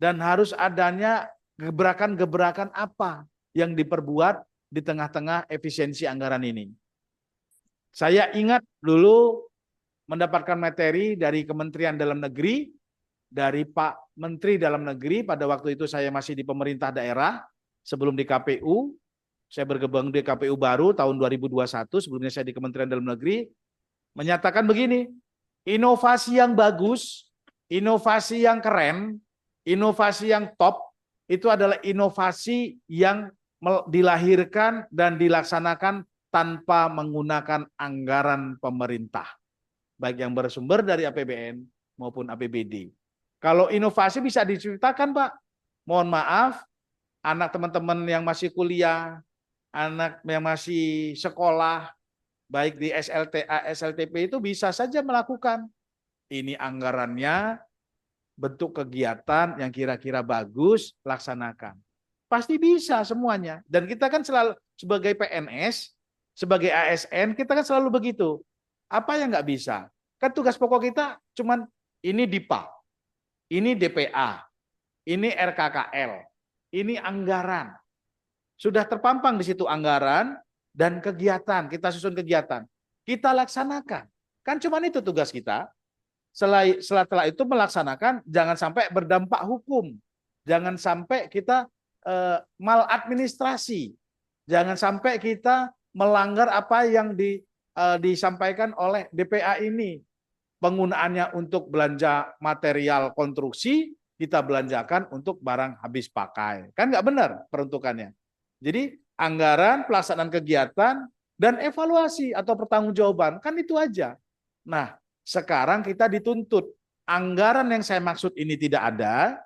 dan harus adanya gebrakan-gebrakan apa yang diperbuat di tengah-tengah efisiensi anggaran ini. Saya ingat dulu mendapatkan materi dari Kementerian Dalam Negeri, dari Pak Menteri Dalam Negeri, pada waktu itu saya masih di pemerintah daerah, sebelum di KPU, saya bergabung di KPU baru tahun 2021, sebelumnya saya di Kementerian Dalam Negeri, menyatakan begini, inovasi yang bagus, inovasi yang keren, inovasi yang top, itu adalah inovasi yang dilahirkan dan dilaksanakan tanpa menggunakan anggaran pemerintah, baik yang bersumber dari APBN maupun APBD. Kalau inovasi bisa diciptakan, Pak. Mohon maaf, anak teman-teman yang masih kuliah, anak yang masih sekolah, baik di SLTA, SLTP itu bisa saja melakukan. Ini anggarannya, bentuk kegiatan yang kira-kira bagus, laksanakan. Pasti bisa semuanya. Dan kita kan selalu sebagai PNS, sebagai ASN, kita kan selalu begitu. Apa yang nggak bisa? Kan tugas pokok kita cuman ini DIPA, ini DPA, ini RKKL, ini anggaran. Sudah terpampang di situ anggaran dan kegiatan, kita susun kegiatan. Kita laksanakan. Kan cuman itu tugas kita. Setelah itu melaksanakan, jangan sampai berdampak hukum. Jangan sampai kita maladministrasi. Jangan sampai kita melanggar apa yang disampaikan oleh DPA ini. Penggunaannya untuk belanja material konstruksi, kita belanjakan untuk barang habis pakai. Kan nggak benar peruntukannya. Jadi anggaran, pelaksanaan kegiatan, dan evaluasi atau pertanggungjawaban, kan itu aja. Nah, sekarang kita dituntut. Anggaran yang saya maksud ini tidak ada,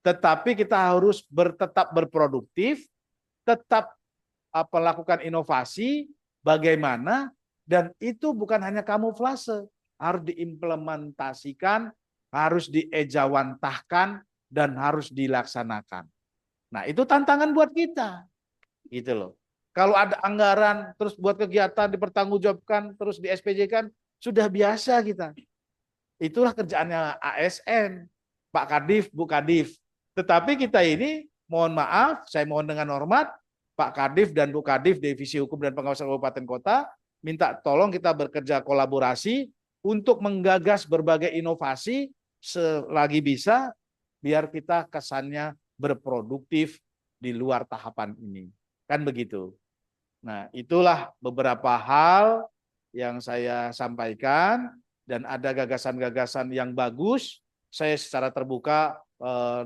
tetapi kita harus tetap berproduktif, tetap melakukan inovasi, bagaimana, dan itu bukan hanya kamuflase, harus diimplementasikan, harus diejawantahkan, dan harus dilaksanakan. Nah, itu tantangan buat kita. Gitu loh. Kalau ada anggaran, terus buat kegiatan dipertanggungjawabkan, terus di SPJ-kan, sudah biasa kita. Itulah kerjaannya ASN, Pak Kadif, Bu Kadif. Tetapi kita ini, mohon maaf, saya mohon dengan hormat, Pak Kadif dan Bu Kadif, Divisi Hukum dan Pengawasan Kabupaten Kota, minta tolong kita bekerja kolaborasi untuk menggagas berbagai inovasi selagi bisa, biar kita kesannya berproduktif di luar tahapan ini. Kan begitu. Nah, itulah beberapa hal yang saya sampaikan, dan ada gagasan-gagasan yang bagus. Saya secara terbuka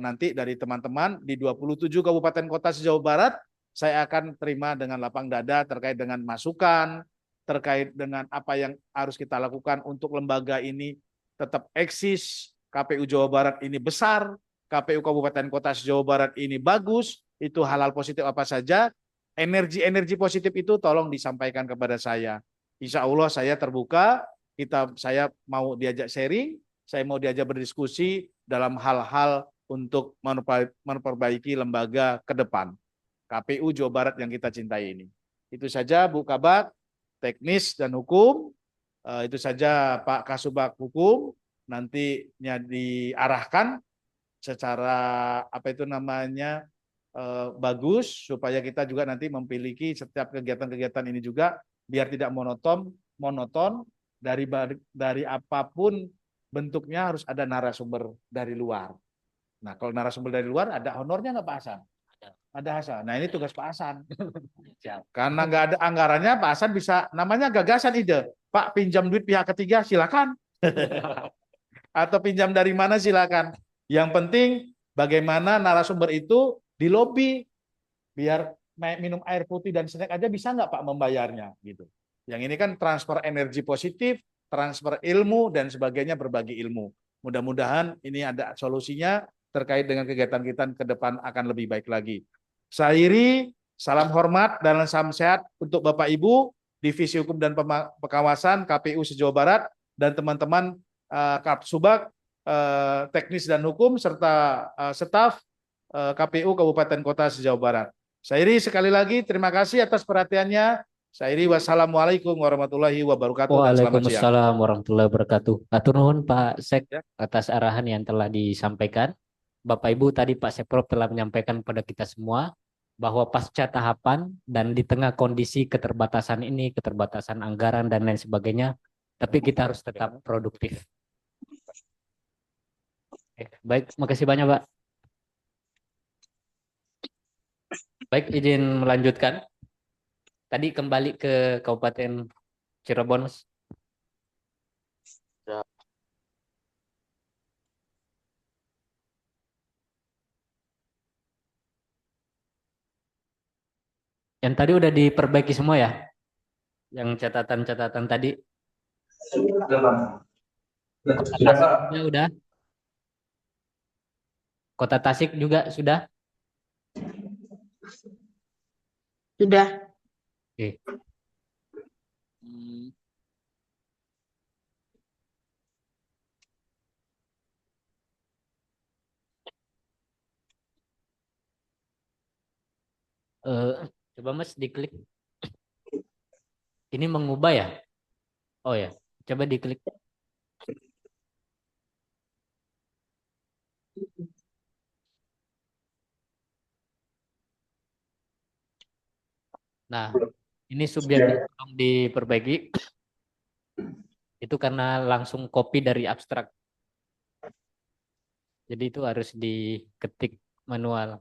nanti dari teman-teman di 27 kabupaten kota se-Jawa Barat, saya akan terima dengan lapang dada terkait dengan masukan, terkait dengan apa yang harus kita lakukan untuk lembaga ini tetap eksis. KPU Jawa Barat ini besar, KPU Kabupaten Kota se-Jawa Barat ini bagus, itu hal-hal positif apa saja. Energi-energi positif itu tolong disampaikan kepada saya. Insya Allah saya terbuka, saya mau diajak sharing, saya mau diajak berdiskusi dalam hal-hal untuk memperbaiki lembaga ke depan. KPU Jawa Barat yang kita cintai ini. Itu saja Bu Kabak, teknis dan hukum. Itu saja Pak Kasubag Hukum, nantinya diarahkan secara bagus, supaya kita juga nanti memiliki setiap kegiatan-kegiatan ini juga biar tidak monoton dari apapun bentuknya, harus ada narasumber dari luar. Nah, kalau narasumber dari luar ada honornya nggak Pak Hasan? Ada Hasan. Nah, ini tugas Pak Hasan. Karena nggak ada anggarannya, Pak Hasan bisa, namanya gagasan ide. Pak, pinjam duit pihak ketiga, silakan. Atau pinjam dari mana, silakan. Yang penting bagaimana narasumber itu di lobi, biar minum air putih dan snack aja bisa nggak Pak membayarnya gitu. Yang ini kan transfer energi positif, transfer ilmu dan sebagainya, berbagi ilmu. Mudah-mudahan ini ada solusinya terkait dengan kegiatan kita ke depan akan lebih baik lagi. Saya akhiri, salam hormat dan salam sehat untuk Bapak Ibu Divisi Hukum dan Pengawasan KPU se-Jawa Barat dan teman-teman Kapsubag, teknis dan hukum serta staf KPU Kabupaten Kota se-Jawa Barat. Saya iri sekali lagi, terima kasih atas perhatiannya. Saya iri, wassalamualaikum warahmatullahi wabarakatuh dan selamat siang. Waalaikumsalam warahmatullahi wabarakatuh. Atur nuhun Pak Sek Ya. atas arahan yang telah disampaikan. Bapak Ibu tadi Pak Seprov telah menyampaikan kepada kita semua bahwa pasca tahapan dan di tengah kondisi keterbatasan ini, keterbatasan anggaran dan lain sebagainya, tapi kita harus tetap produktif. Baik, makasih banyak Pak. Baik, izin melanjutkan. Tadi kembali ke Kabupaten Cirebon, Mas. Ya. Yang tadi udah diperbaiki semua ya? Yang catatan-catatan tadi. Kota Sudah, Tasik Pak. juga udah. Kota Tasik juga sudah. Sudah. Oke. Hmm, eh, coba Mas diklik. Ini mengubah ya? Oh ya, coba diklik. Nah, ini subjeknya tolong diperbaiki. Itu karena langsung copy dari abstrak. Jadi itu harus diketik manual.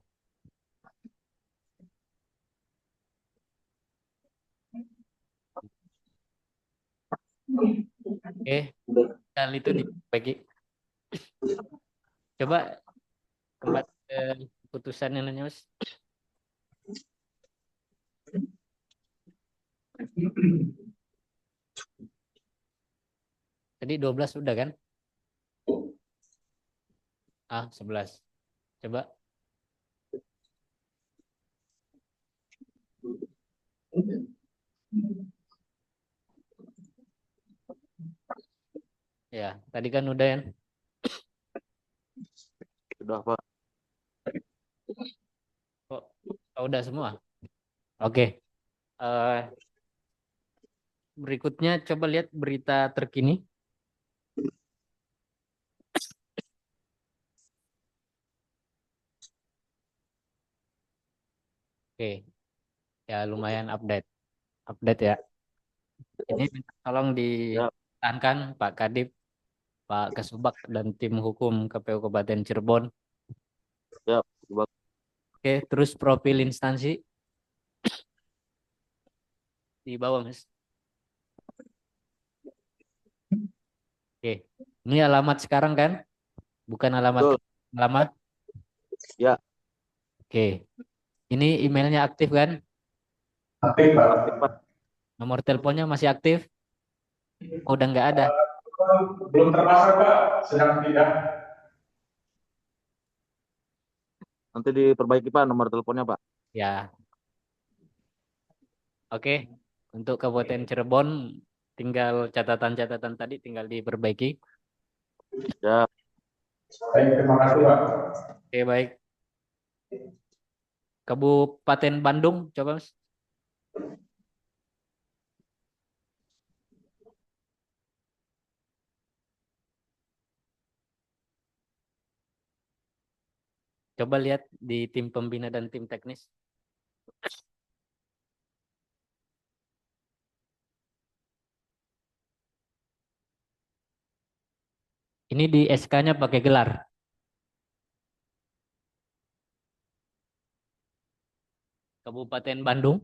Oke, kali itu diperbaiki. Coba kembali ke putusan yang nanya, Mas. Tadi 12 udah kan? 11. Coba. Ya, tadi kan udah ya. Sudah, Pak. Oh, udah semua. Oke. Eh, berikutnya coba lihat berita terkini. Oke. Ya lumayan update ya. Ini minta tolong Ya, ditahankan Pak Kadip, Pak Kasubag dan tim hukum KPU Kabupaten Cirebon. ya, Pak. Oke, terus profil instansi di bawah, Mas. Oke. Ini alamat sekarang kan? Bukan alamat Betul. lama. Ya, Oke. Ini emailnya aktif kan? Aktif, Pak. aktif, Pak. Nomor teleponnya masih aktif? Oh, udah nggak ada. Belum terpasang, Pak. Sedang tidak. Nanti diperbaiki, Pak, nomor teleponnya, Pak. Ya. Oke. Untuk Kabupaten Cirebon tinggal catatan-catatan tadi tinggal diperbaiki. Ya, Baik, terima kasih, Pak. Oke, baik. Kabupaten Bandung, coba Mas. Coba lihat di tim pembina dan tim teknis. Ini di SK-nya pakai gelar. Kabupaten Bandung.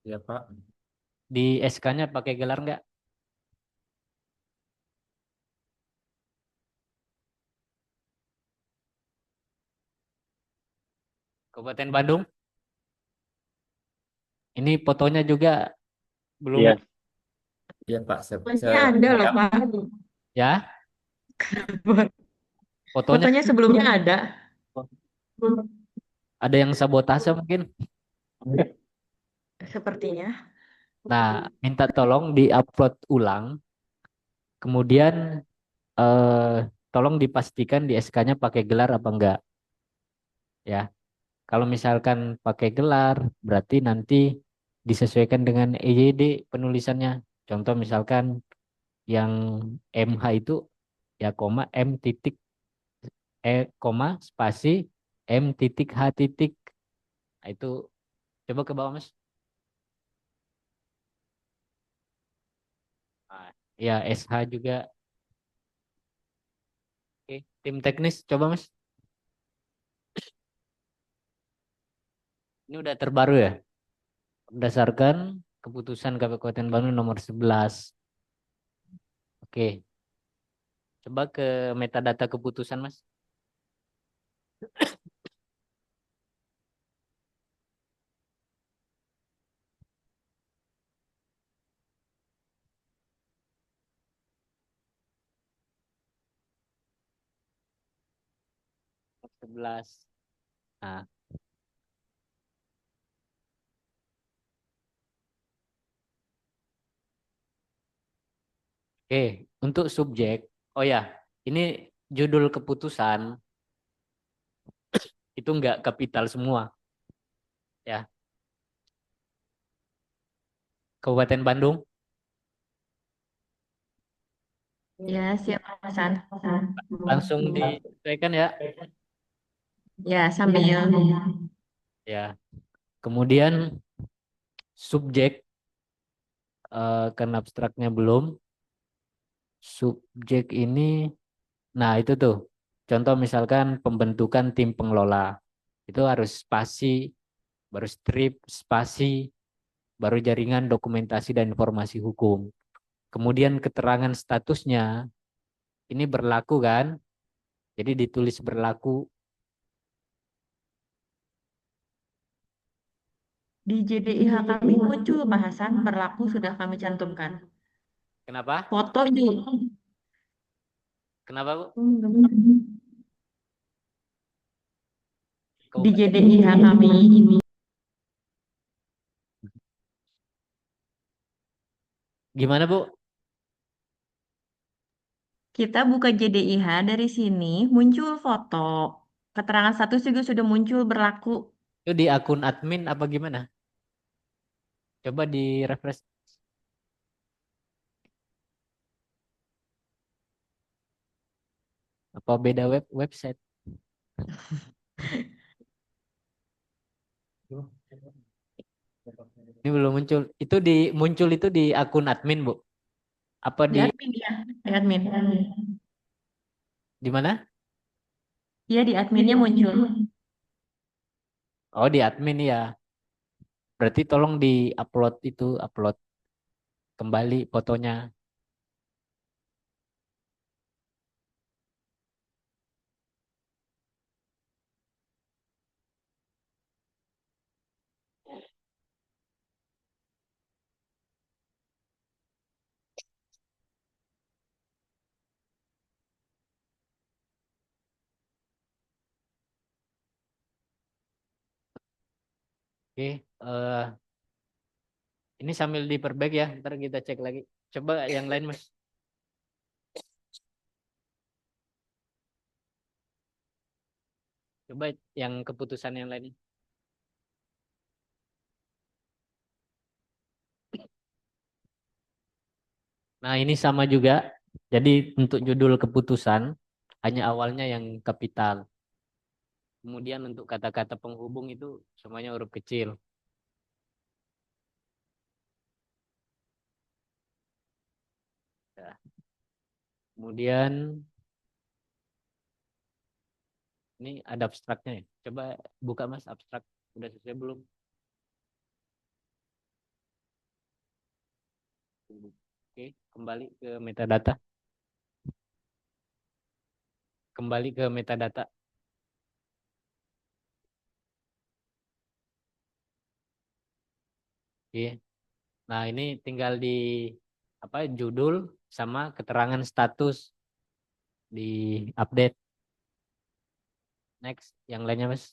Ya Pak, Di SK-nya pakai gelar nggak? Kabupaten Bandung. Ini fotonya juga belum iya, iya Pak. Fotonya ada loh, Pak. ya. Fotonya Fotonya sebelumnya ada. ada yang sabotase mungkin. Sepertinya. Nah, minta tolong di-upload ulang. Kemudian tolong dipastikan di SK-nya pakai gelar apa enggak ya. Kalau misalkan pakai gelar, berarti nanti disesuaikan dengan EYD penulisannya. Contoh misalkan yang MH itu ya koma M titik koma spasi M titik H titik. Nah, itu coba ke bawah Mas. Nah, ya SH juga. Oke, tim teknis coba Mas. Ini udah terbaru ya. Berdasarkan keputusan Kabupaten Bandung nomor 11. Oke, coba ke metadata keputusan Mas. Nomor 11. Nah, oke, untuk subjek. Oh ya, ini judul keputusan itu enggak kapital semua ya. Kabupaten Bandung Ya, siap Mas Hasan. langsung disesuaikan ya. Ya, sambil Ya. Kemudian subjek kan abstraknya belum. Subjek ini, nah itu tuh. Contoh misalkan pembentukan tim pengelola. Itu harus spasi, baru strip, spasi, baru jaringan dokumentasi dan informasi hukum. Kemudian keterangan statusnya ini berlaku kan? Jadi ditulis berlaku. di JDIH kami muncul Pak Hasan, berlaku sudah kami cantumkan. Kenapa? Foto juga. Kenapa, Bu? Di Kabupaten. JDIH kami ini. Gimana, Bu? Kita buka JDIH dari sini, muncul foto. Keterangan status juga sudah muncul berlaku. Itu di akun admin apa gimana? Coba di refresh. Apa beda website? Ini belum muncul. Itu muncul itu di akun admin, Bu. Apa Di admin ya, di admin. di mana? Iya, di adminnya muncul. Oh, di admin ya. Berarti tolong di-upload itu, upload kembali fotonya. Oke, ini sambil diperbaiki ya. Ntar kita cek lagi. Coba yang lain, Mas. Coba yang keputusan yang lain. Nah, ini sama juga. Jadi untuk judul keputusan hanya awalnya yang kapital. Kemudian untuk kata-kata penghubung itu semuanya huruf kecil. Ya. Kemudian ini ada abstraknya ya. Coba buka Mas abstrak. Udah selesai belum? Oke, kembali ke metadata. Kembali ke metadata. Oke. Nah, ini tinggal di apa judul sama keterangan status di update. Next, yang lainnya Mas.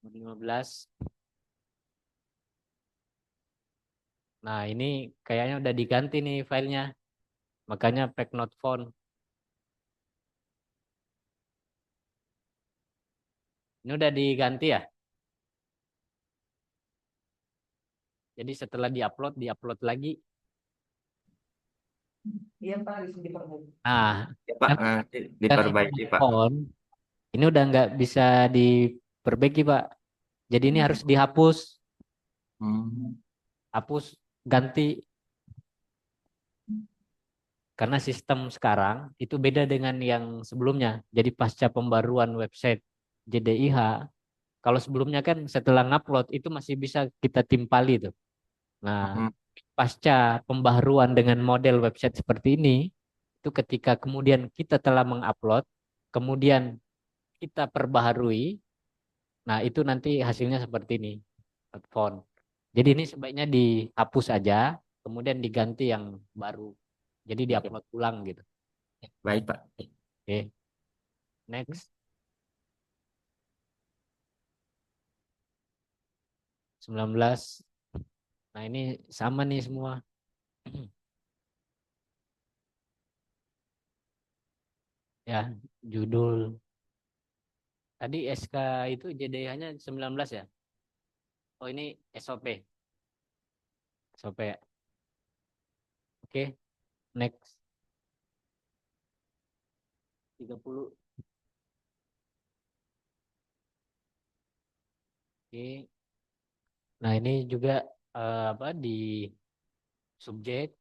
15. Nah, ini kayaknya udah diganti nih filenya. Makanya pack not found. Ini udah diganti ya. Jadi setelah diupload lagi. Nah, Ya Pak, kan nanti yang diperbaiki Pak. font ini udah nggak bisa diperbaiki, Pak. Jadi ini harus dihapus, Hmm. hapus, ganti. Karena sistem sekarang itu beda dengan yang sebelumnya. Jadi pasca pembaruan website JDIH, kalau sebelumnya kan setelah ngupload itu masih bisa kita timpali tuh. Nah, Hmm. pasca pembaharuan dengan model website seperti ini, itu ketika kemudian kita telah mengupload, kemudian kita perbaharui, nah itu nanti hasilnya seperti ini, font. Jadi ini sebaiknya dihapus aja, kemudian diganti yang baru. Jadi diupload ulang gitu. Baik Pak. Oke, next. 19. Nah, ini sama nih semua. Ya, judul. Tadi SK itu JDH-nya 19 ya? Oh, ini SOP. SOP ya. Oke, next. 30. Oke. Nah, ini juga apa di subjek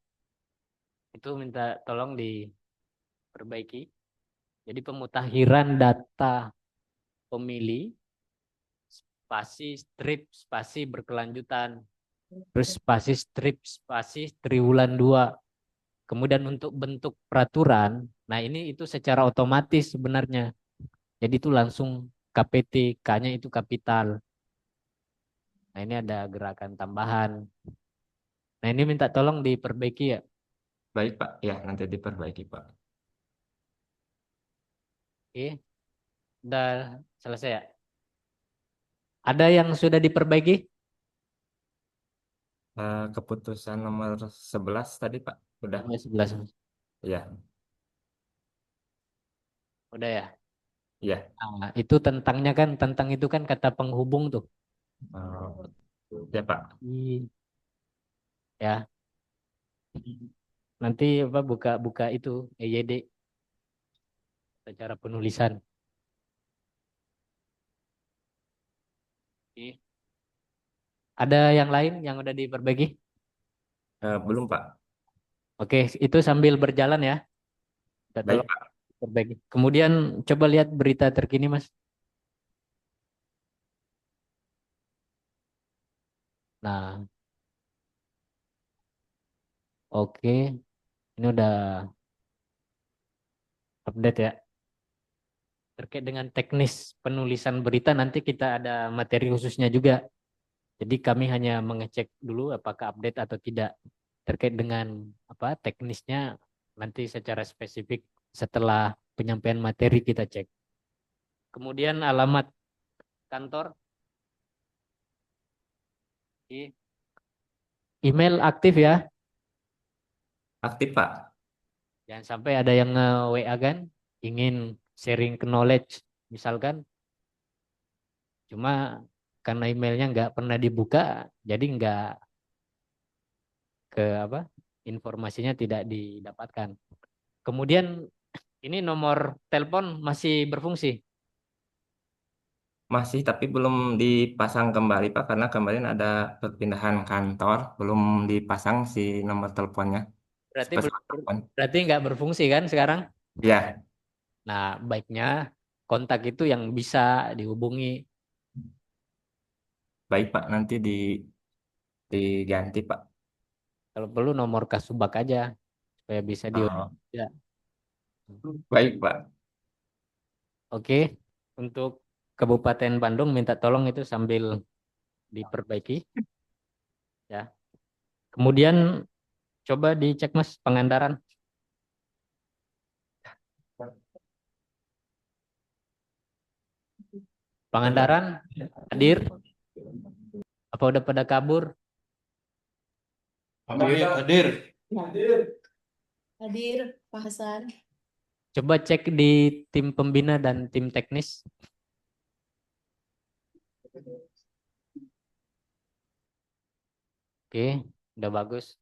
itu minta tolong diperbaiki. Jadi pemutahiran data pemilih spasi strip spasi berkelanjutan. Terus spasi strip spasi triwulan 2. Kemudian untuk bentuk peraturan, nah ini itu secara otomatis sebenarnya. Jadi itu langsung KPT, K-nya itu kapital. Nah ini ada gerakan tambahan. Nah ini minta tolong diperbaiki ya. Baik Pak. Ya, nanti diperbaiki Pak. Oke, udah selesai ya. Ada yang sudah diperbaiki? Keputusan nomor 11 tadi Pak. Udah. Oh, 11. Ya. Udah ya. Ya. Nah, itu tentangnya kan, tentang itu kan kata penghubung tuh. Oh, ya Pak. Ya, nanti apa buka itu EYD secara penulisan. Oke. Ada yang lain yang udah diperbaiki? Belum Pak. Oke, itu sambil berjalan ya. Kita Baik tolong Pak. perbaiki. Kemudian coba lihat berita terkini, Mas. Nah, oke. Ini udah update ya. Terkait dengan teknis penulisan berita nanti kita ada materi khususnya juga. Jadi kami hanya mengecek dulu apakah update atau tidak. Terkait dengan apa teknisnya nanti secara spesifik setelah penyampaian materi kita cek. Kemudian alamat kantor, email aktif ya. Aktif Pak. Jangan sampai ada yang nge-WA kan, ingin sharing knowledge misalkan. Cuma karena emailnya nggak pernah dibuka, jadi nggak ke apa informasinya tidak didapatkan. Kemudian ini nomor telepon masih berfungsi. Masih tapi belum dipasang kembali Pak karena kemarin ada perpindahan kantor, belum dipasang si nomor teleponnya. Berarti Pesan telepon. berarti nggak berfungsi kan sekarang? Ya, Nah, baiknya kontak itu yang bisa dihubungi. baik Pak, nanti diganti Pak. Kalau perlu nomor Kasubag aja supaya bisa Oh, dihubungi. Ya. baik Pak. Oke, untuk Kabupaten Bandung minta tolong itu sambil diperbaiki ya. Kemudian coba dicek Mas Pangandaran. Pangandaran hadir apa udah pada kabur? Hadir. Hadir, Pak Hasan. Coba cek di tim pembina dan tim teknis. Oke, udah bagus.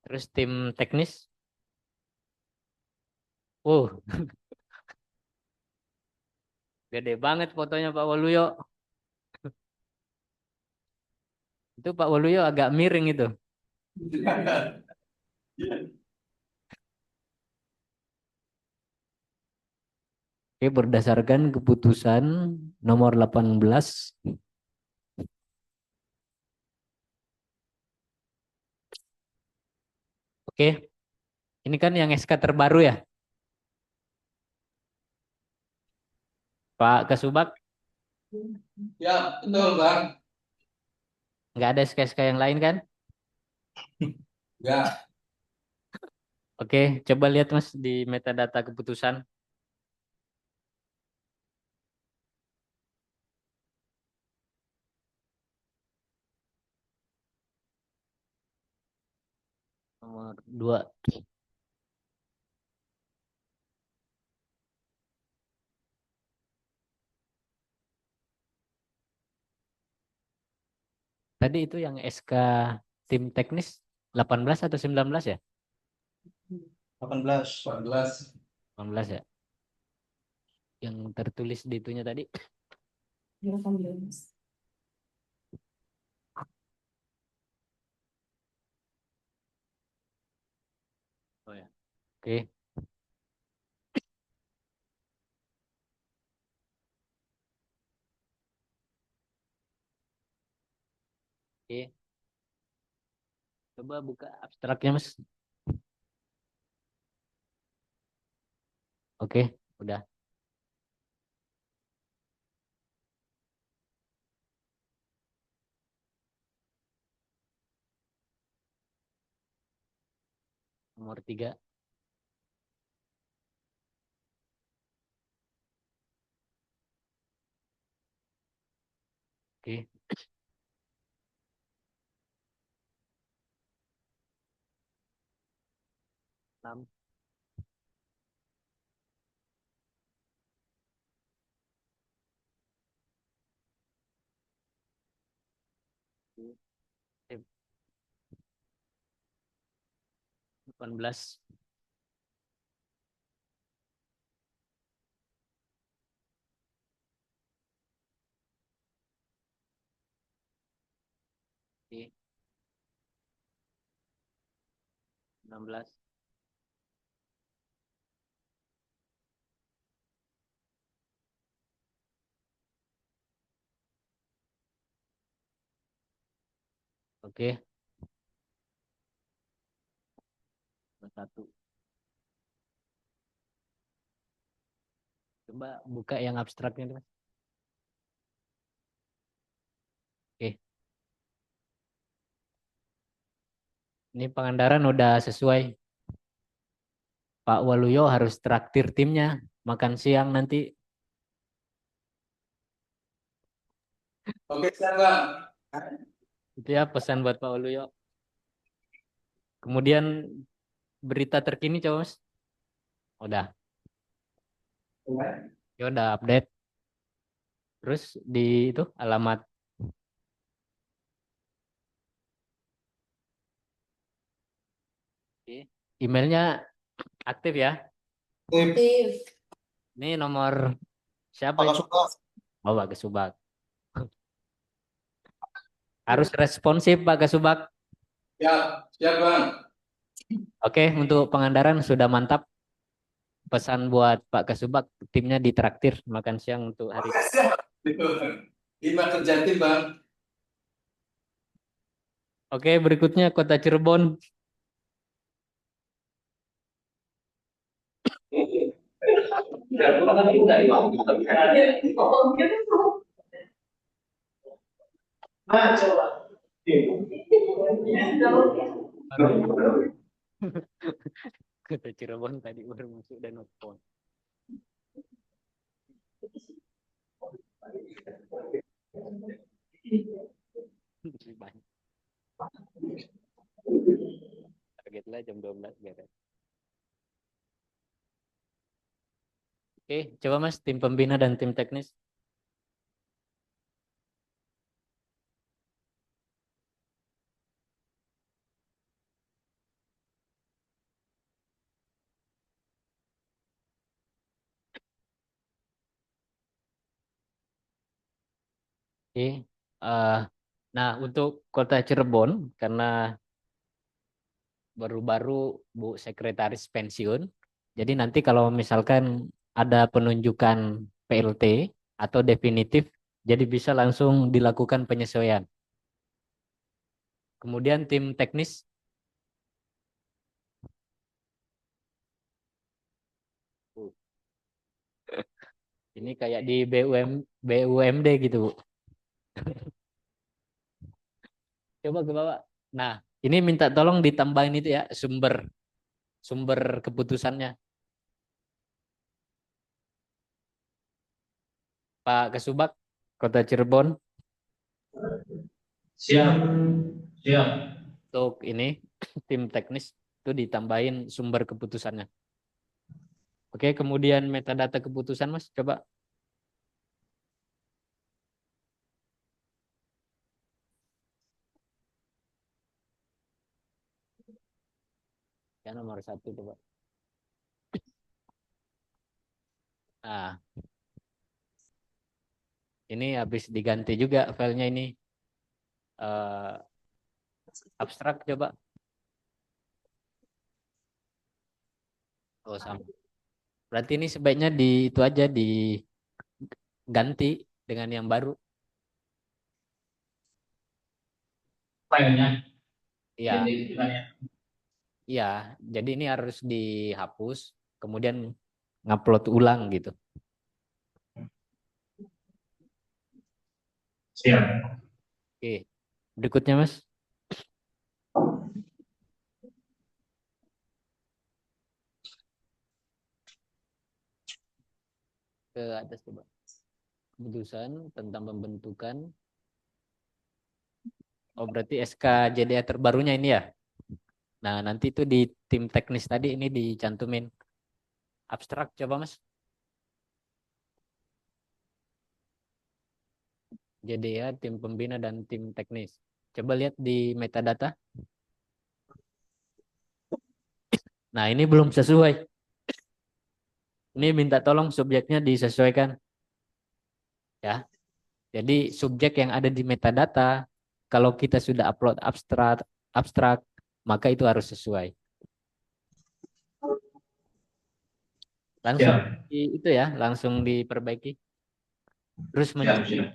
Terus tim teknis Oh, gede banget fotonya Pak Waluyo. Itu Pak Waluyo agak miring itu. Oke, berdasarkan keputusan nomor 18. Oke, ini kan yang SK terbaru ya, Pak Kasubag. Ya, betul, Bang. Nggak ada SK-SK yang lain kan? Ya. Oke, coba lihat Mas di metadata keputusan. Nomor 2. Tadi itu yang SK tim teknis 18 atau 19 ya? 18. 18. 18 ya. Yang tertulis di itunya tadi. 18. Oh ya. Oke. Oke. Coba buka abstraknya Mas. Oke, udah. Nomor 3. Oke. 6. Oke. 18. Oke. 16. Oke. 21. Coba buka yang abstraknya Mas. Oke. Ini Pangandaran udah sesuai. Pak Waluyo harus traktir timnya makan siang nanti. Oke, siap, Bang. Itu ya pesan buat Pak Waluyo. Kemudian berita terkini coba Mas. Udah. Ya udah update. Terus di itu alamat emailnya aktif ya. Aktif. Ini nomor siapa Pak ini? Suka. Oh, Pak Kesubag. Harus responsif Pak Kesubag. Siap, siap, Bang. Oke, untuk Pangandaran sudah mantap. Pesan buat Pak Kesubag, timnya ditraktir makan siang untuk hari ini. Siap. 5 kerja tim, Bang. Oke, berikutnya Kota Cirebon. Kota Cirebon tadi baru masuk dan nelfon. Banyak. Targetnya jam 12 beres. Oke, coba Mas tim pembina dan tim teknis. Oke. Eh, nah, untuk Kota Cirebon, karena baru-baru Bu Sekretaris pensiun, jadi nanti kalau misalkan ada penunjukan PLT atau definitif, jadi bisa langsung dilakukan penyesuaian. Kemudian tim teknis, ini kayak di BUMD gitu, Bu. Coba ke bawah. Nah, ini minta tolong ditambahin itu ya, sumber sumber keputusannya. Pak Kesubag, Kota Cirebon, Siap. Siap. untuk ini tim teknis itu ditambahin sumber keputusannya. Oke, kemudian metadata keputusan, Mas, coba. Ya, nomor 1 coba. Nah, ini habis diganti juga filenya ini. Eh, abstrak coba. Oh, sama. Berarti ini sebaiknya di itu aja diganti dengan yang baru. Filenya. Iya, Jadi gimana? iya. Jadi ini harus dihapus, kemudian ngupload ulang gitu. Siap. Oke. Berikutnya, Mas. Ke atas coba. Keputusan tentang pembentukan. Oh, berarti SK JDA terbarunya ini ya. Nah, nanti itu di tim teknis tadi ini dicantumin abstrak coba, Mas. JDA, tim pembina dan tim teknis. Coba lihat di metadata. Nah, ini belum sesuai. Ini minta tolong subjeknya disesuaikan. Ya. Jadi subjek yang ada di metadata, kalau kita sudah upload abstrak, maka itu harus sesuai. Langsung itu ya, langsung diperbaiki. Terus Siap. Siap.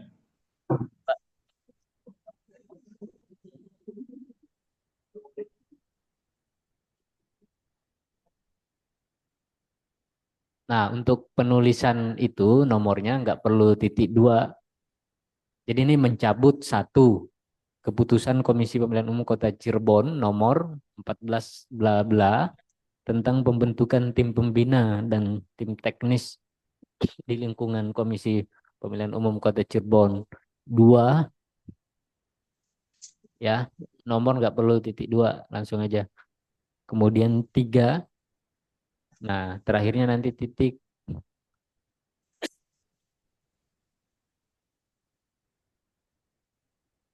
Nah, untuk penulisan itu nomornya nggak perlu titik 2. Jadi ini mencabut 1 keputusan Komisi Pemilihan Umum Kota Cirebon nomor 14 bla bla tentang pembentukan tim pembina dan tim teknis di lingkungan Komisi Pemilihan Umum Kota Cirebon 2 ya, nomor nggak perlu titik 2, langsung aja. Kemudian 3, nah terakhirnya nanti titik.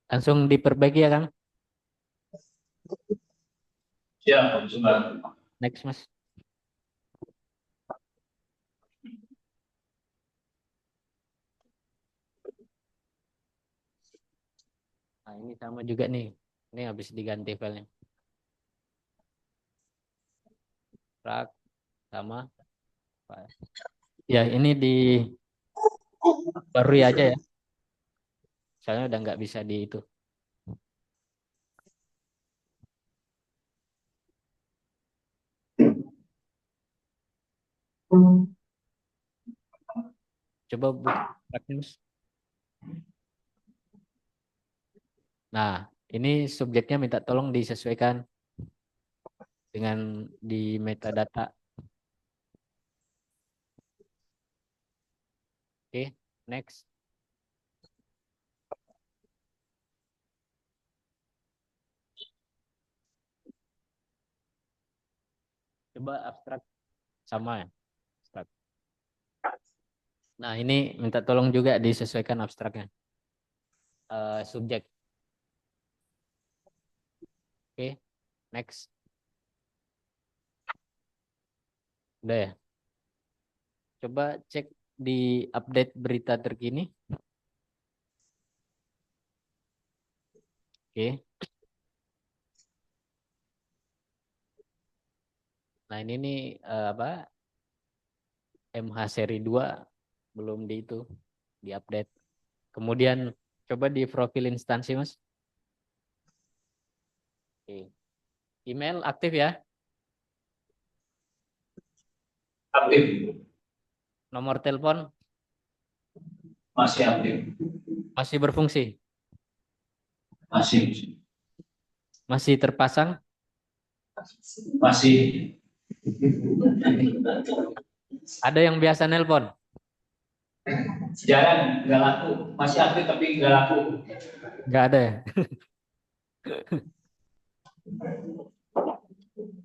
Langsung diperbaiki ya, Kang. Siap, Pak Sumbar. Next, Mas. Nah, ini sama juga nih. Ini habis diganti filenya. Rak sama. Ya, ini di baru aja ya. Soalnya udah nggak bisa di itu. Coba buka raknya, Mas. Nah, ini subjeknya minta tolong disesuaikan dengan di metadata. Oke, next. Coba abstrak sama ya. Abstrak. Nah, ini minta tolong juga disesuaikan abstraknya. Subjek. Oke, next. Udah ya. Coba cek di update berita terkini. Oke. Nah, ini nih apa? MH seri 2 belum di itu, diupdate. Kemudian coba di profil instansi, Mas. Oke. Email aktif ya? Aktif. Nomor telepon Masih aktif. masih berfungsi? Masih. Masih terpasang? Masih. Ada yang biasa nelpon? Jarang, nggak laku. Masih aktif tapi nggak laku. Nggak ada ya?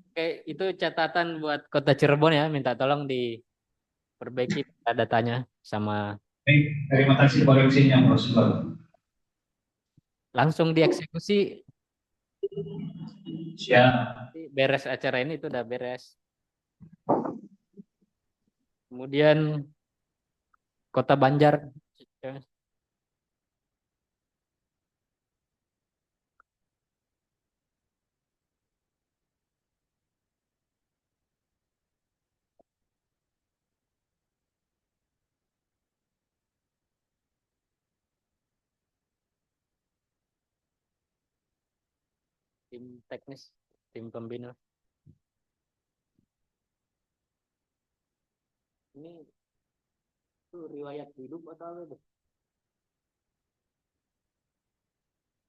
Oke, itu catatan buat Kota Cirebon ya. Minta tolong diperbaiki datanya sama Baik, terima kasih koreksinya, Bos. langsung dieksekusi. Siap. Beres acara ini itu udah beres. Kemudian Kota Banjar. Tim teknis, tim pembina. Ini tuh riwayat hidup atau apa itu?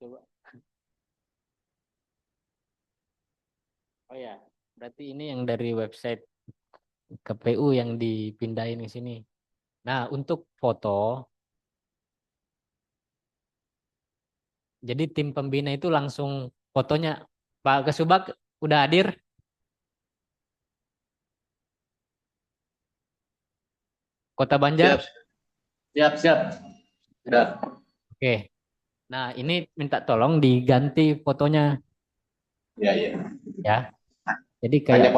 Coba. Oh ya, berarti ini yang dari website KPU yang dipindahin ke sini. Nah, untuk foto, jadi tim pembina itu langsung fotonya. Pak Kesubag udah hadir? Kota Banjar? Siap. Sudah. Oke. Nah, ini minta tolong diganti fotonya Ya. ya. Jadi kayak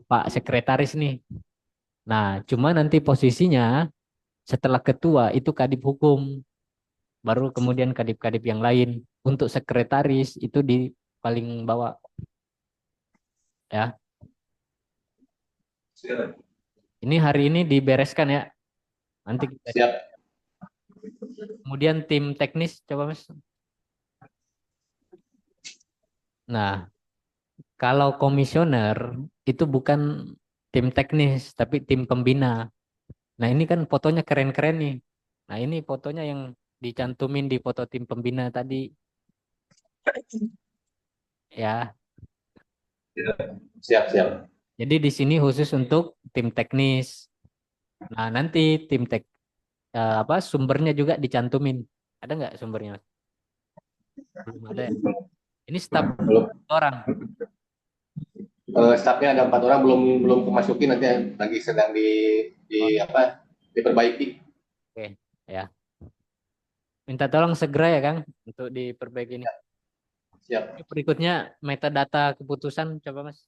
Pak Sekretaris nih. Nah, cuma nanti posisinya setelah ketua itu kadip hukum, baru kemudian kadip-kadip yang lain. Untuk sekretaris itu di paling bawah ya. Ini hari ini dibereskan ya. Nanti kita Siap. kemudian tim teknis coba Mas. Nah, kalau komisioner itu bukan tim teknis tapi tim pembina. Nah, ini kan fotonya keren-keren nih. Nah, ini fotonya yang dicantumin di foto tim pembina tadi ya. Siap. Jadi di sini khusus untuk tim teknis. Nah, nanti tim apa sumbernya juga dicantumin. Ada nggak sumbernya? Belum ada ya. Ini staf Belum. orang. Stafnya ada 4 orang, belum kemasukin, nanti lagi sedang diperbaiki. Oke, ya. Minta tolong segera ya, Kang, untuk diperbaiki ini. Siap. Berikutnya metadata keputusan, coba Mas.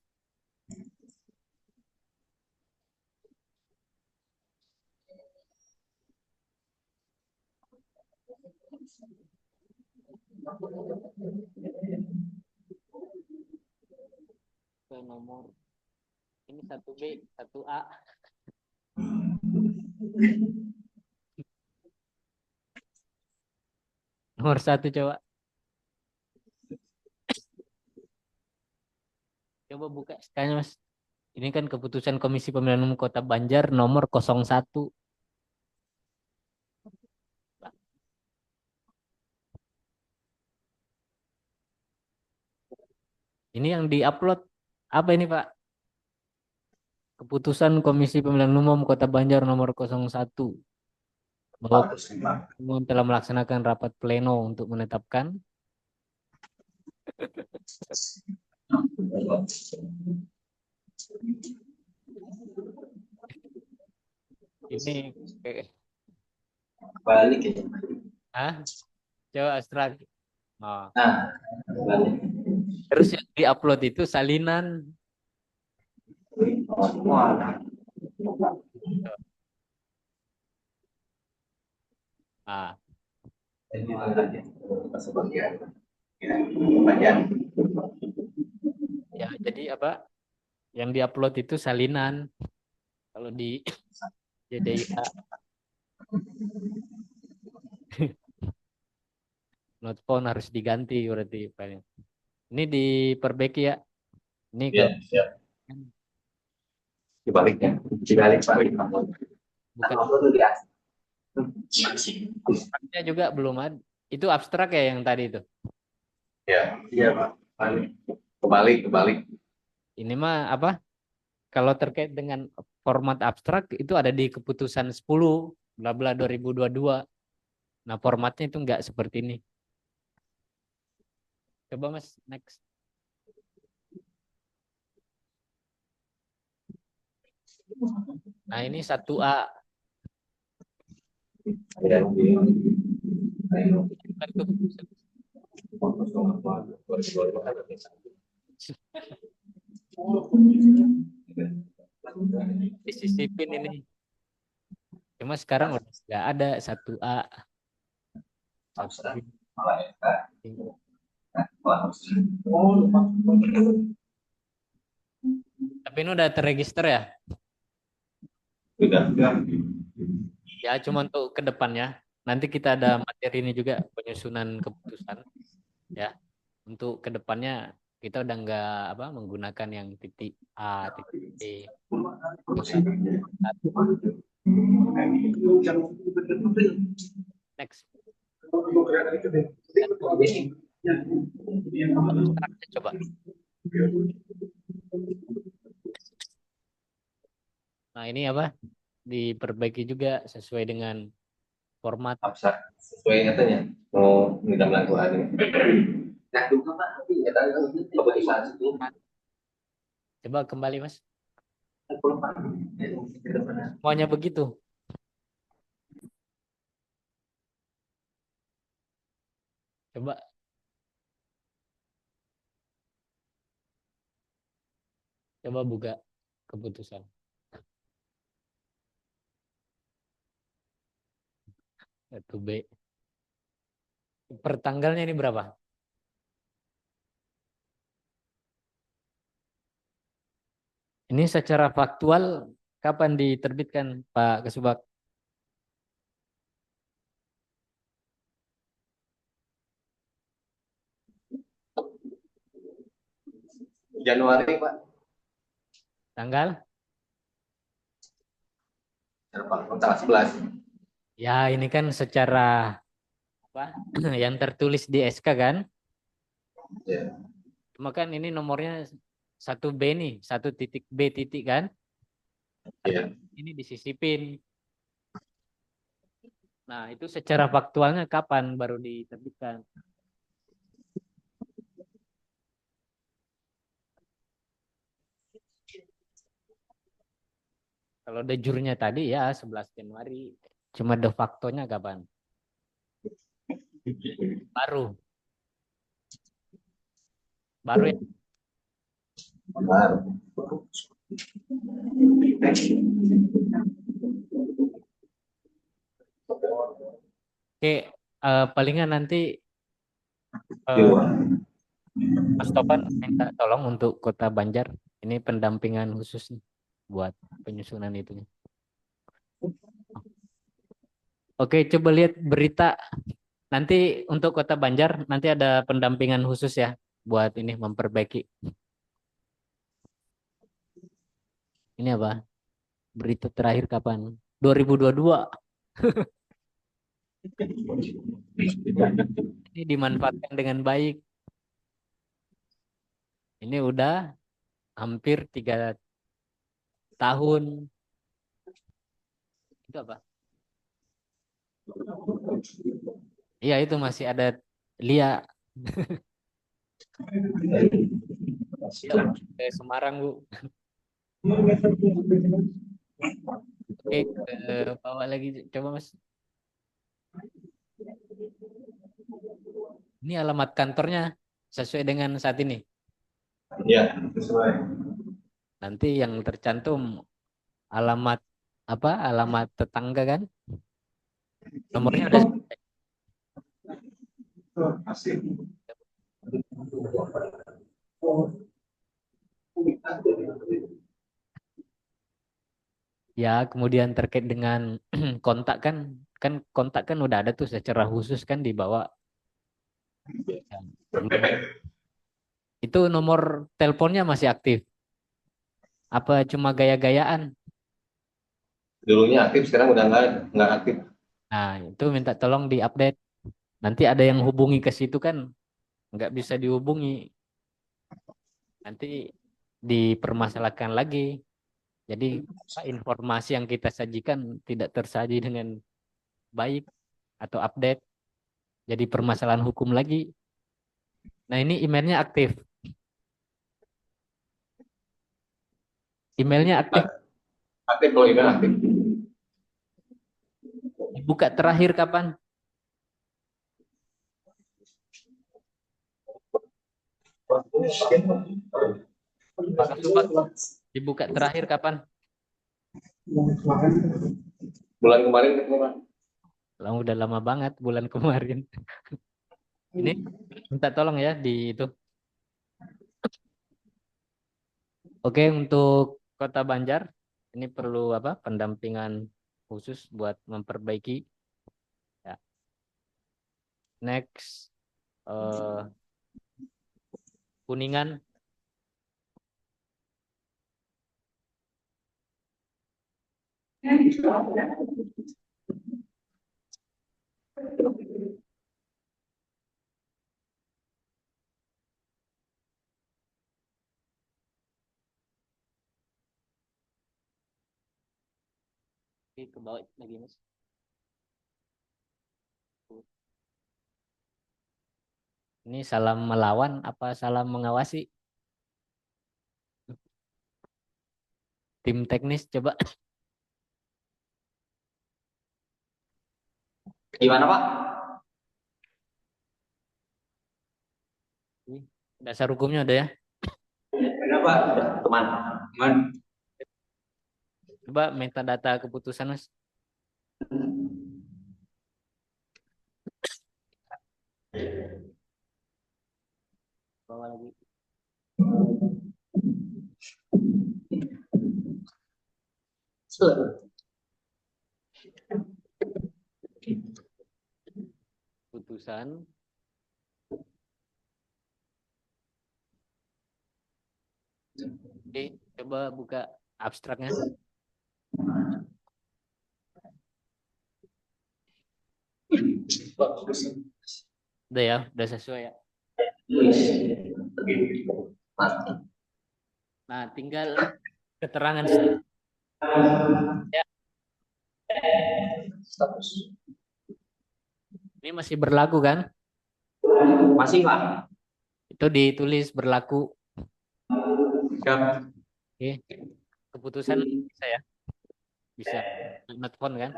Ke nomor ini 1B, 1A. Nomor 1 coba. Coba buka SK-nya Mas. Ini kan keputusan Komisi Pemilihan Umum Kota Banjar nomor 01. Ini yang diupload apa ini Pak? Keputusan Komisi Pemilihan Umum Kota Banjar nomor 01. Bahwa umum telah melaksanakan rapat pleno untuk menetapkan ini Balik ya. coba Astra. Oh. Balik. Terus yang diupload itu salinan. Ah. Ya, bagian. Ya, jadi apa? Yang diupload itu salinan. Kalau di JDIH not found harus diganti berarti filenya. Ini diperbaiki ya. Ini Ya, kalau siap. Dibaliknya, dibalik balik. bukan abstraknya juga belum ada. Itu abstrak ya yang tadi itu. Ya, iya Pak. Kebalik. Ini mah apa? Kalau terkait dengan format abstrak itu ada di keputusan 10 bla bla 2022. Nah, formatnya itu enggak seperti ini. Coba Mas next. Nah, ini 1A. Bukan keputusan. Disisipin ini. Cuma sekarang udah nggak ada 1A. Tapi ini udah terregister ya? Sudah. Ya, cuma untuk ke depannya. Nanti kita ada materi ini juga penyusunan keputusan. Ya, untuk ke depannya kita udah nggak apa menggunakan yang titik A, titik B. Next. Coba. Nah, ini apa? Diperbaiki juga sesuai dengan format. Abstrak sesuai katanya mau minta melakukan nah itu apa keputusan itu Coba kembali Mas. Semuanya begitu. Coba. Coba buka keputusan. Itu B. Per tanggalnya ini berapa? Ini secara faktual kapan diterbitkan Pak Kesubag? Januari Pak Tanggal? tanggal 11 Ya, ini kan secara apa? Yang tertulis di SK kan? ya. Cuma kan ini nomornya 1B nih, 1.B titik kan? Ya. Ini disisipin. Nah, itu secara faktualnya kapan baru diterbitkan? Kalau de jurnya tadi ya 11 Januari. Cuma de factonya kapan? Baru. Baru ya? Baru. Oke, palingan nanti Mas Topan minta tolong untuk Kota Banjar. Ini pendampingan khusus nih buat penyusunan itu. Oke, coba lihat berita. Nanti untuk Kota Banjar nanti ada pendampingan khusus ya buat ini memperbaiki. Ini apa? Berita terakhir kapan? 2022. Ini dimanfaatkan dengan baik. Ini udah hampir 3 tahun. Itu apa? Iya, itu masih ada Lia. Ke Semarang, Bu. Oke, ke bawah lagi. Coba, Mas. Ini alamat kantornya sesuai dengan saat ini. Ya, sesuai. Nanti yang tercantum alamat apa? Alamat tetangga kan? Nomornya udah Ya, kemudian terkait dengan kontak kan kontak kan udah ada tuh secara khusus kan dibawa. Ya, itu nomor teleponnya masih aktif. Apa cuma gaya-gayaan? Dulunya aktif, sekarang udah nggak aktif. Nah, itu minta tolong diupdate. Nanti ada yang hubungi ke situ kan nggak bisa dihubungi. Nanti dipermasalahkan lagi. Jadi informasi yang kita sajikan tidak tersaji dengan baik atau update. Jadi permasalahan hukum lagi. Nah, ini emailnya aktif. Emailnya aktif. Aktif kalau email aktif. Dibuka terakhir kapan? Dibuka terakhir kapan? Bulan kemarin ketemu Pak. Udah lama banget bulan kemarin. Ini minta tolong ya di itu. Oke, untuk Kota Banjar ini perlu apa? Pendampingan khusus buat memperbaiki. Ya. Next, Kuningan. Ke bawah lagi Mas. Ini salam melawan apa salam mengawasi? Tim teknis coba. Gimana Pak? Dasar hukumnya ada ya. Kenapa? Teman. Teman. Coba metadata keputusan Mas. Bawa lagi. Putusan. Oke, coba buka abstraknya. Udah ya, udah sesuai ya. Nah, tinggal keterangan ya. Ini masih berlaku kan? Masih Pak. Itu ditulis berlaku. Siap. Oke. Keputusan bisa ya? Bisa. Not phone kan?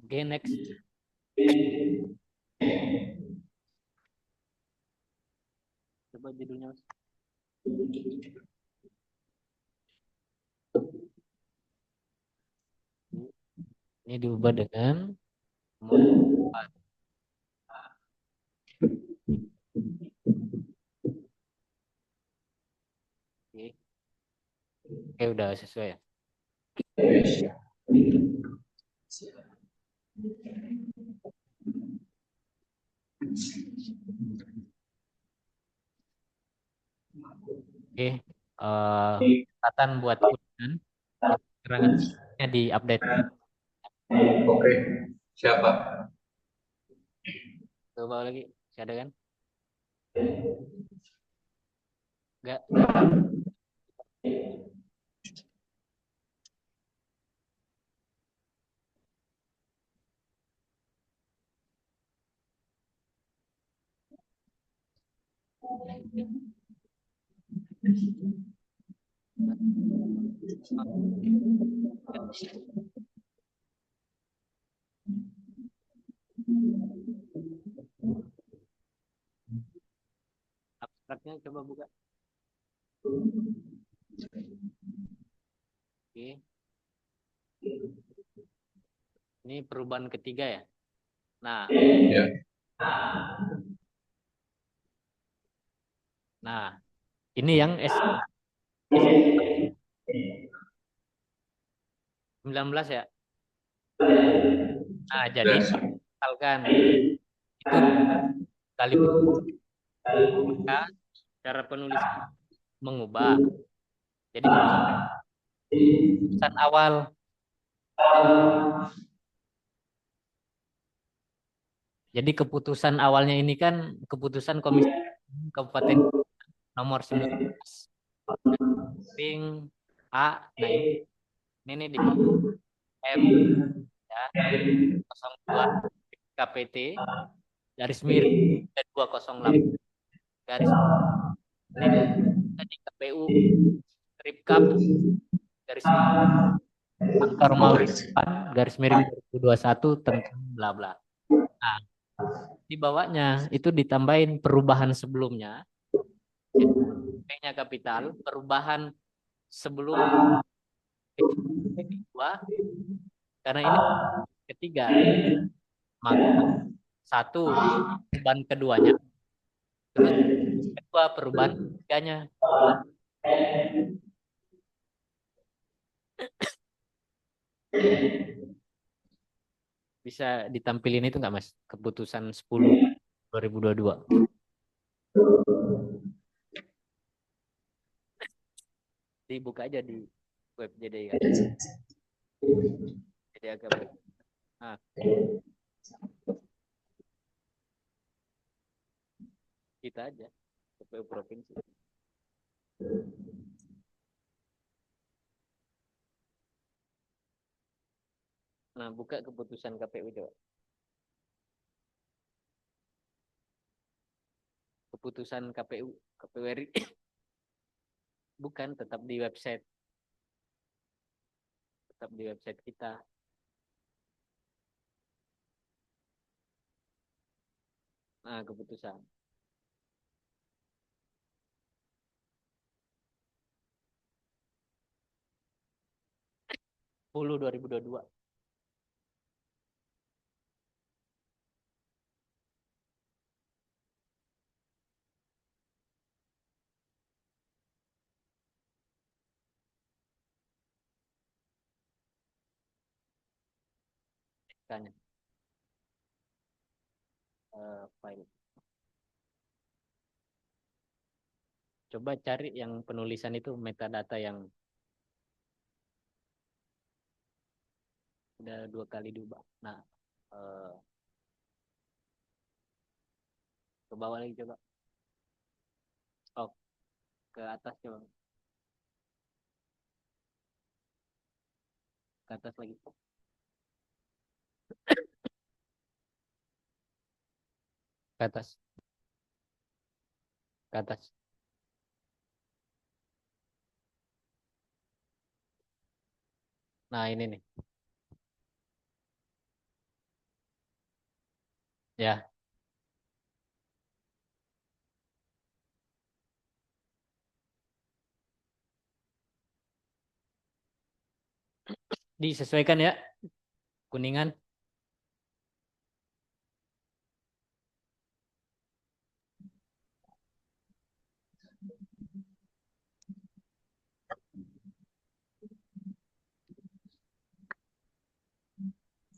Oke, next. Coba judulnya Mas. Ini diubah dengan nomor 4. Oke. Oke, udah sesuai ya. Oke, catatan buat Kuningan. Keterangannya di update. Oke. Siapa? Coba lagi, masih ada kan? Enggak. Abstraknya coba buka. Oke. Ini perubahan ketiga ya. Nah, Ya. Nah, ini yang S19 ya. Nah, jadi misalkan itu kali maka cara penulis mengubah. Jadi keputusan awal. Jadi keputusan awalnya ini kan keputusan Komisi Kabupaten nomor 19. Ping A. Nah, ini di M ya 02 KPT garis miring 208 garis ini di KPU Ripkap garis angka Romawi 8 garis miring 2021 tentang bla bla. Nah, di bawahnya itu ditambahin perubahan sebelumnya. P-nya kapital, perubahan sebelum kedua, karena ini ketiga, maka satu perubahan keduanya, terus kedua perubahan ketiganya. Bisa ditampilin itu nggak Mas? Keputusan 10/2022. Dibuka aja di web JDI kan. Jadi agak baik. Nah. Kita aja KPU provinsi. Nah, buka keputusan KPU coba. Keputusan KPU RI. Bukan, tetap di website. Tetap di website kita. Nah, keputusan. Sepuluh 2022. Tanya. File. Coba cari yang penulisan itu metadata yang udah 2 kali diubah. Nah, ke bawah lagi coba. Oh, ke atas coba. Ke atas lagi. Ke atas. Ke atas. Nah, ini nih. Ya. Disesuaikan ya. Kuningan.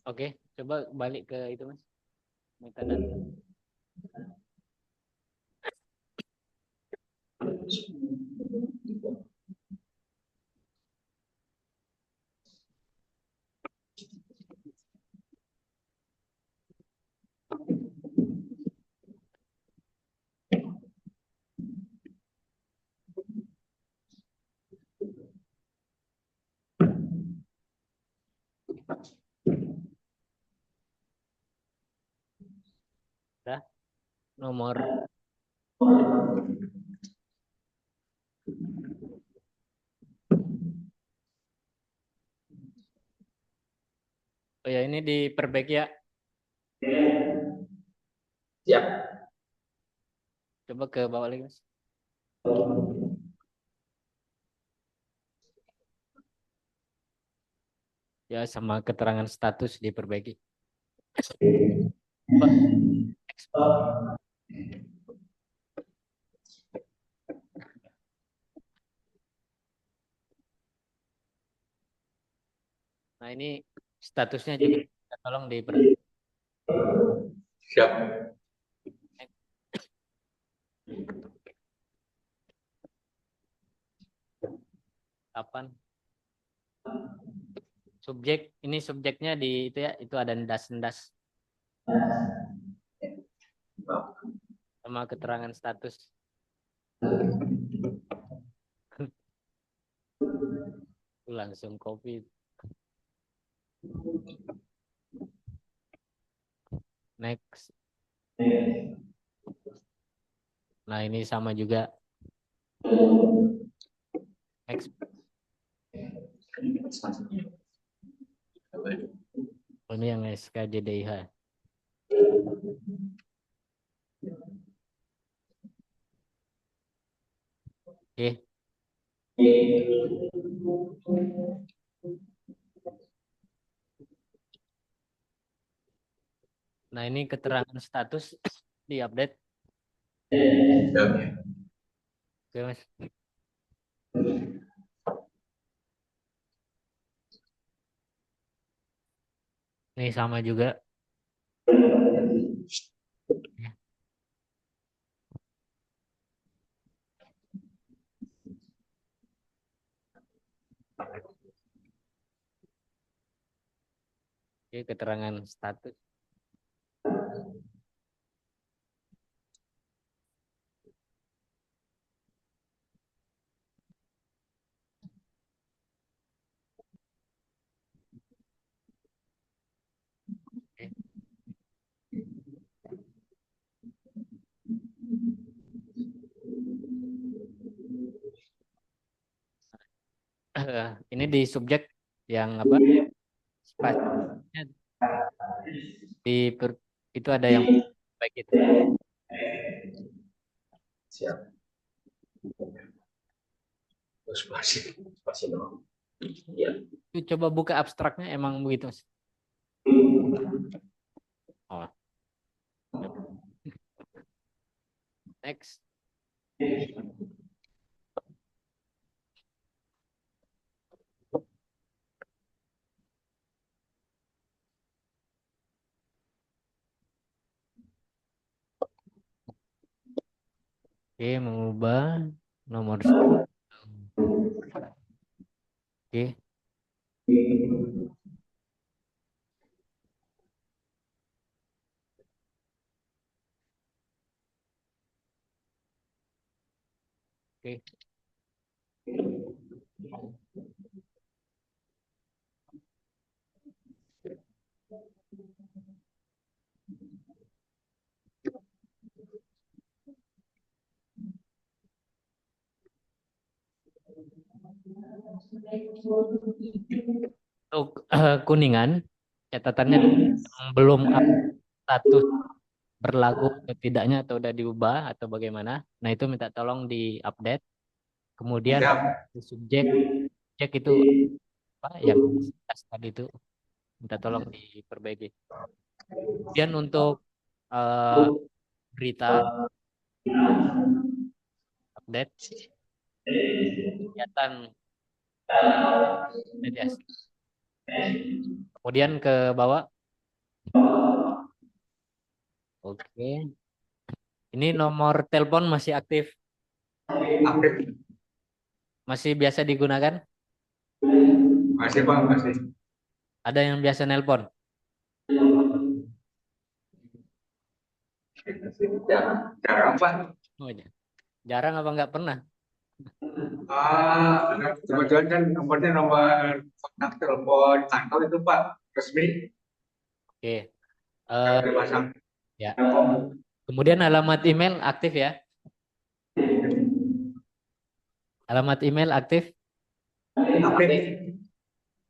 Oke, coba balik ke itu Mas. Metadata. Udah. Nomor Oh ya, ini diperbaiki ya. Siap. Coba ke bawah lagi, Mas. Ya, sama keterangan status diperbaiki. Nah, ini statusnya juga minta tolong Siap. kapan subjek ini subjeknya di itu ya, itu ada ndas sama keterangan status. Langsung copy. Next. Nah, ini sama juga. Next. Oh, ini yang SKJDIH. Oke. Nah, ini keterangan status di update. Oke, Mas. Ini sama juga. Oke, keterangan status. Oke. Ini di subjek yang apa? Spasinya itu ada yang baik itu. Siap. Spasi doang. Iya. Coba buka abstraknya emang begitu, Mas. Oh. Next. Oke, mengubah nomor. Oke. Oke. Untuk Kuningan, catatannya belum status berlaku atau tidaknya atau udah diubah atau bagaimana. Nah, itu minta tolong di-update. Kemudian di subjek itu apa yang tadi itu minta tolong diperbaiki. Kemudian untuk eh, berita update kegiatan mediasi. Kemudian ke bawah. Oke. Ini nomor telepon masih aktif. Aktif. Masih biasa digunakan? Masih Bang, masih. Ada yang biasa nelpon? Jarang Pak. Oh, iya. Jarang apa nggak pernah? Kebetulan kan nomornya nomor kontak telepon kantor itu Pak, resmi. Oke. Yang dipasang. Ya. Kemudian alamat email aktif ya? Alamat email aktif? Aktif.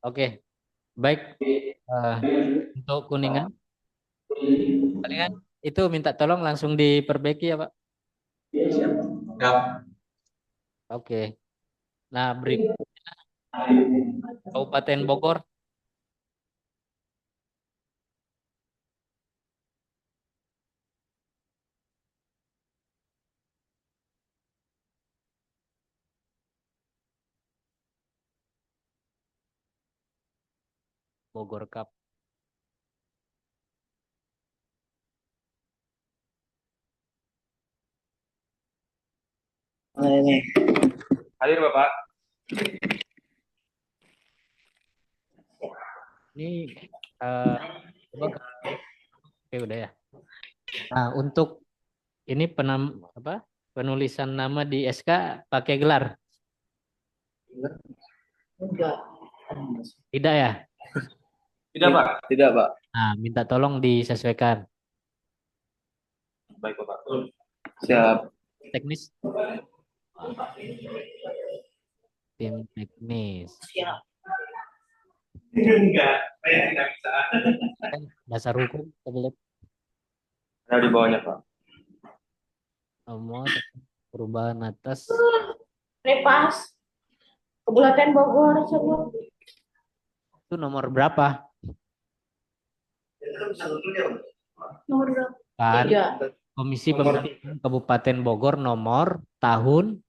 Oke. Baik. Eh, untuk Kuningan palingan itu minta tolong langsung diperbaiki ya Pak. Ya. Oke. Nah, berikutnya Kabupaten Bogor. Bogor Cup. Hadir Bapak. Ini coba oke udah ya. Nah, untuk ini penulisan nama di SK pakai gelar? Enggak. Tidak ya? Tidak Pak. Tidak Pak. Nah, minta tolong disesuaikan. Baik Bapak. Siap. Teknis. Tim teknis. Siap. Enggak, saya tidak bisa. Dasar hukum, kita lihat Ada di bawahnya Pak. nomor perubahan atas. Repas. Kabupaten Bogor semua. Itu nomor berapa? Nomor berapa? Kan Tiga. Komisi Pemilihan Kabupaten Bogor nomor tahun.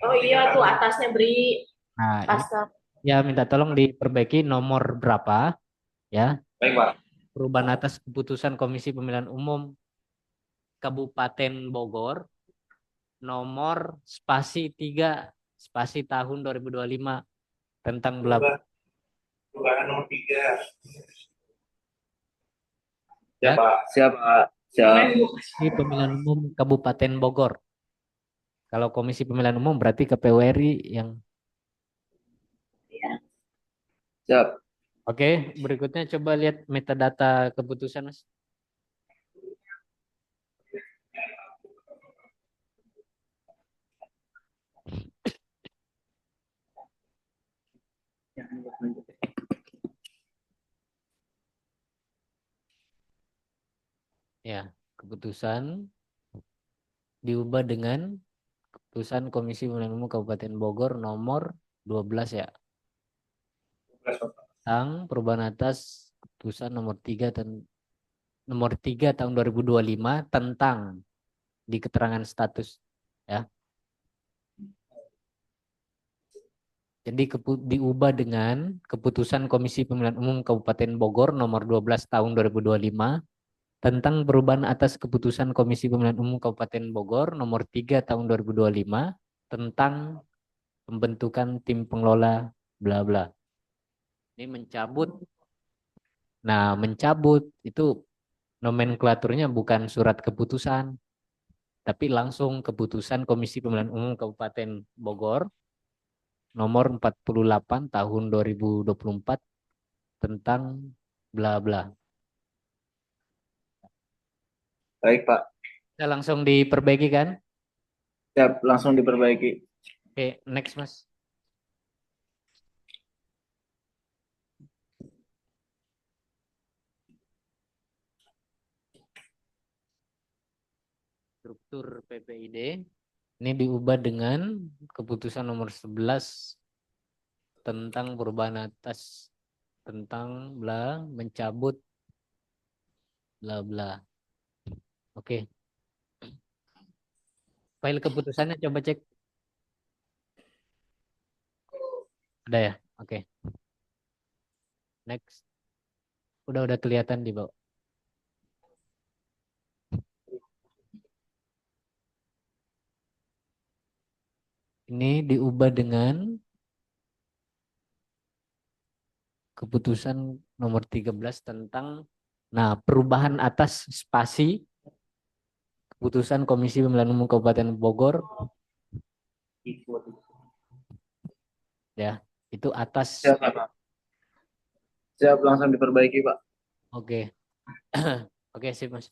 Oh iya tuh atasnya beri Nah, ini pasal. ya minta tolong diperbaiki nomor berapa ya. Baik Pak. Perubahan atas keputusan Komisi Pemilihan Umum Kabupaten Bogor nomor spasi 3 spasi tahun 2025 tentang bla bla. Perubahan nomor 3. Siap Pak. Siap Pak. Siap. Komisi Pemilihan Umum Kabupaten Bogor. Kalau Komisi Pemilihan Umum berarti KPU RI yang. Siap. Oke, berikutnya coba lihat metadata keputusan, Mas. Ya, keputusan diubah dengan keputusan Komisi Pemilihan Umum Kabupaten Bogor nomor 12 ya. Tentang perubahan atas keputusan nomor 3 tahun 2025 tentang di keterangan status ya. Jadi diubah dengan keputusan Komisi Pemilihan Umum Kabupaten Bogor nomor 12 tahun 2025 tentang perubahan atas keputusan Komisi Pemilihan Umum Kabupaten Bogor nomor 3 tahun 2025 tentang pembentukan tim pengelola bla bla. Ini mencabut. Nah, mencabut itu nomenklaturnya bukan surat keputusan, tapi langsung keputusan Komisi Pemilihan Umum Kabupaten Bogor nomor 48 tahun 2024 tentang bla bla. Baik Pak. Kita langsung diperbaiki kan? Siap. Langsung diperbaiki. Oke, next Mas. Struktur PPID ini diubah dengan keputusan nomor 11 tentang perubahan atas tentang bla mencabut bla bla. Oke. File keputusannya coba cek. Ada ya? Oke. Next. Udah kelihatan di bawah. Ini diubah dengan keputusan nomor 13 tentang perubahan atas spasi keputusan Komisi Pemilihan Umum Kabupaten Bogor. Ya, itu atas. Siap Pak. Siap. Langsung diperbaiki Pak. Oke. Oke, sip Mas.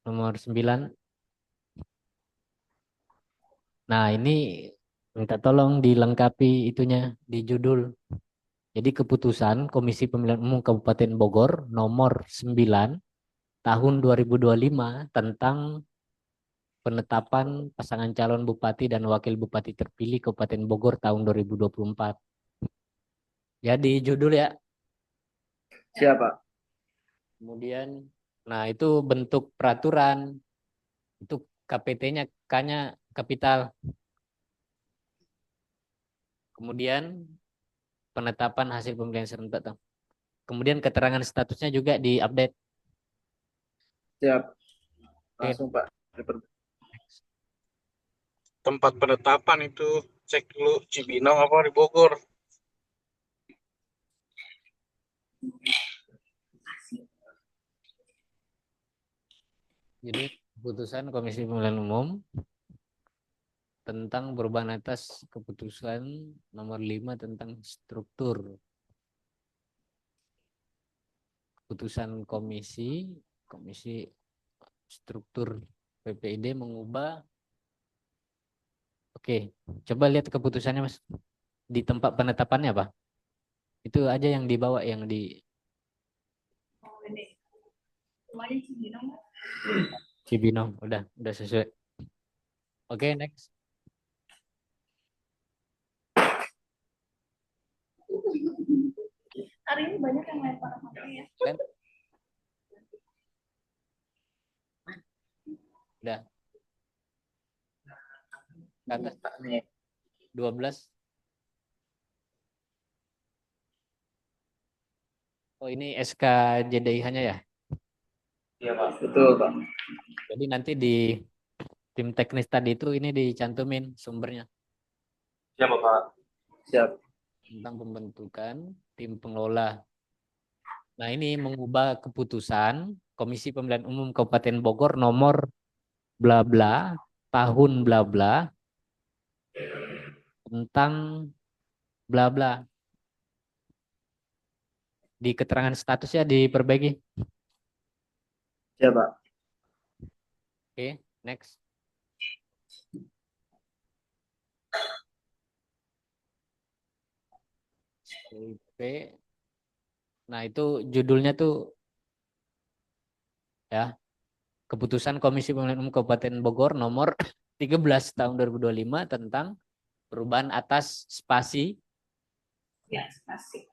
Nomor 9. Nah, ini minta tolong dilengkapi itunya di judul. Jadi keputusan Komisi Pemilihan Umum Kabupaten Bogor nomor 9 tahun 2025 tentang penetapan pasangan calon bupati dan wakil bupati terpilih Kabupaten Bogor tahun 2024. Jadi judul ya. Siap Pak. Kemudian, itu bentuk peraturan. Itu KPT-nya K-nya kapital. Kemudian penetapan hasil pemilihan serentak tuh. Kemudian keterangan statusnya juga diupdate. Siap. Oke. Langsung Pak. Tempat penetapan itu cek dulu Cibinong apa di Bogor. Jadi keputusan Komisi Pemilihan Umum tentang perubahan atas keputusan nomor 5 tentang struktur. Keputusan komisi struktur PPID mengubah. Oke, coba lihat keputusannya Mas. Di tempat penetapannya apa? Itu aja yang dibawa yang di Oh, ini. Semuanya Cibinong. Cibinong, udah sesuai. Oke, next. Hari ini banyak yang lempar HP ya. Kan? Udah. Kata 12. Oh, ini SK JDIH-nya ya? Iya Pak. Betul Pak. Jadi nanti di tim teknis tadi itu ini dicantumin sumbernya Siap Pak. Siap. tentang pembentukan tim pengelola. Nah, ini mengubah keputusan Komisi Pemilihan Umum Kabupaten Bogor nomor bla bla tahun bla bla tentang bla bla. Di keterangan statusnya diperbaiki. Siap Pak. Oke, next. IP. Nah, itu judulnya tuh ya, Keputusan Komisi Pemilihan Umum Kabupaten Bogor nomor 13 tahun 2025 tentang perubahan atas spasi. Ya, spasi.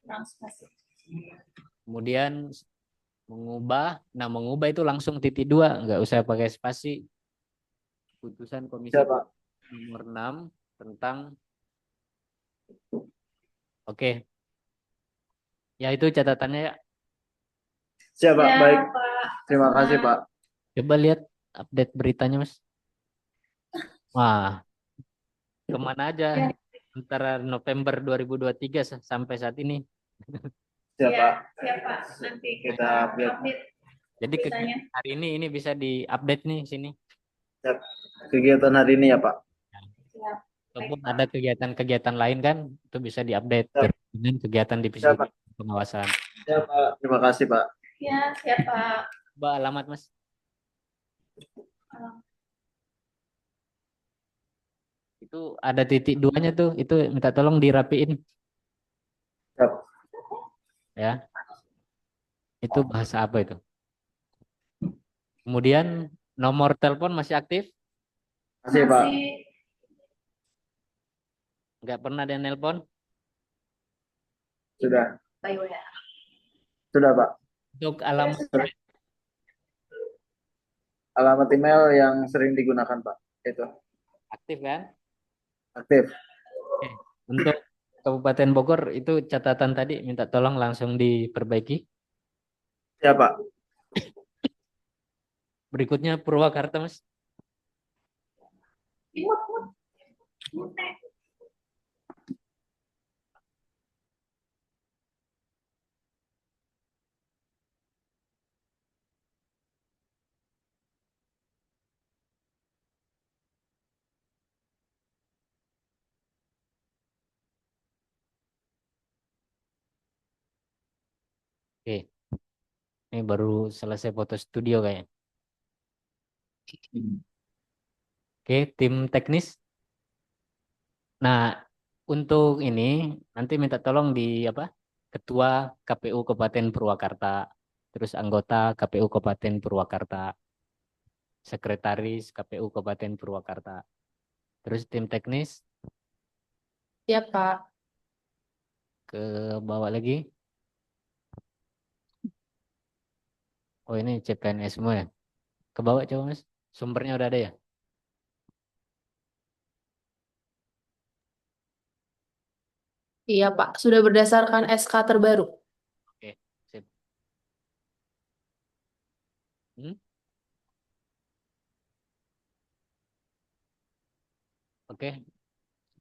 Kurang spasi. Kemudian mengubah itu langsung titik 2, nggak usah pakai spasi. Keputusan Komisi Siap Pak. nomor 6 tentang oke. Ya, itu catatannya ya. Siap Pak. Ya, Baik. Pak. Terima kasih Pak. Coba lihat update beritanya, Mas. Wah, kemana aja Ya. antara November 2023 sampai saat ini. Siap Ya, Pak. siap Pak. Nanti Kita update. Jadi beritanya. hari ini bisa diupdate nih sini. Siap. Kegiatan hari ini ya Pak. Siap. Ataupun ada kegiatan-kegiatan lain kan itu bisa diupdate Siap. dengan kegiatan divisi Siap, Pak. pengawasan. Siap Pak. Terima kasih Pak. Ya, siap Pak. Coba alamat, Mas. Itu ada titik 2-nya tuh, itu minta tolong dirapiin Siap. ya. Itu bahasa apa itu? Kemudian nomor telepon masih aktif? Terima kasih Pak. Nggak pernah ada yang nelpon? Sudah. By WA. Sudah Pak. Untuk alamat Alamat email yang sering digunakan Pak. Itu. aktif kan? Aktif. Oke. Untuk Kabupaten Bogor itu catatan tadi minta tolong langsung diperbaiki. Siap Pak. Berikutnya Purwakarta, Mas. Oke. Ini baru selesai foto studio kayaknya. Oke, tim teknis. Nah, untuk ini nanti minta tolong di apa? Ketua KPU Kabupaten Purwakarta, terus anggota KPU Kabupaten Purwakarta, sekretaris KPU Kabupaten Purwakarta. Terus tim teknis Siap Pak. ke bawah lagi. Oh, ini CPNS semua ya. Ke bawah coba, Mas. Sumbernya udah ada ya? Iya, Pak. Sudah berdasarkan SK terbaru. Oke, sip. Hmm? Oke,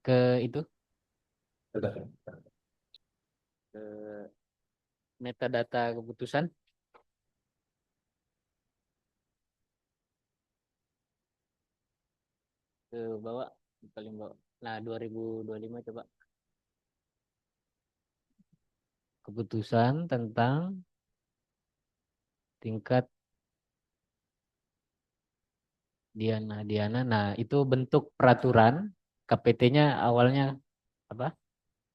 ke itu ke metadata keputusan. Ke bawah, paling bawah. Nah, 2025 coba. Keputusan tentang tingkat Diana. Nah, itu bentuk peraturan. KPT-nya awalnya apa?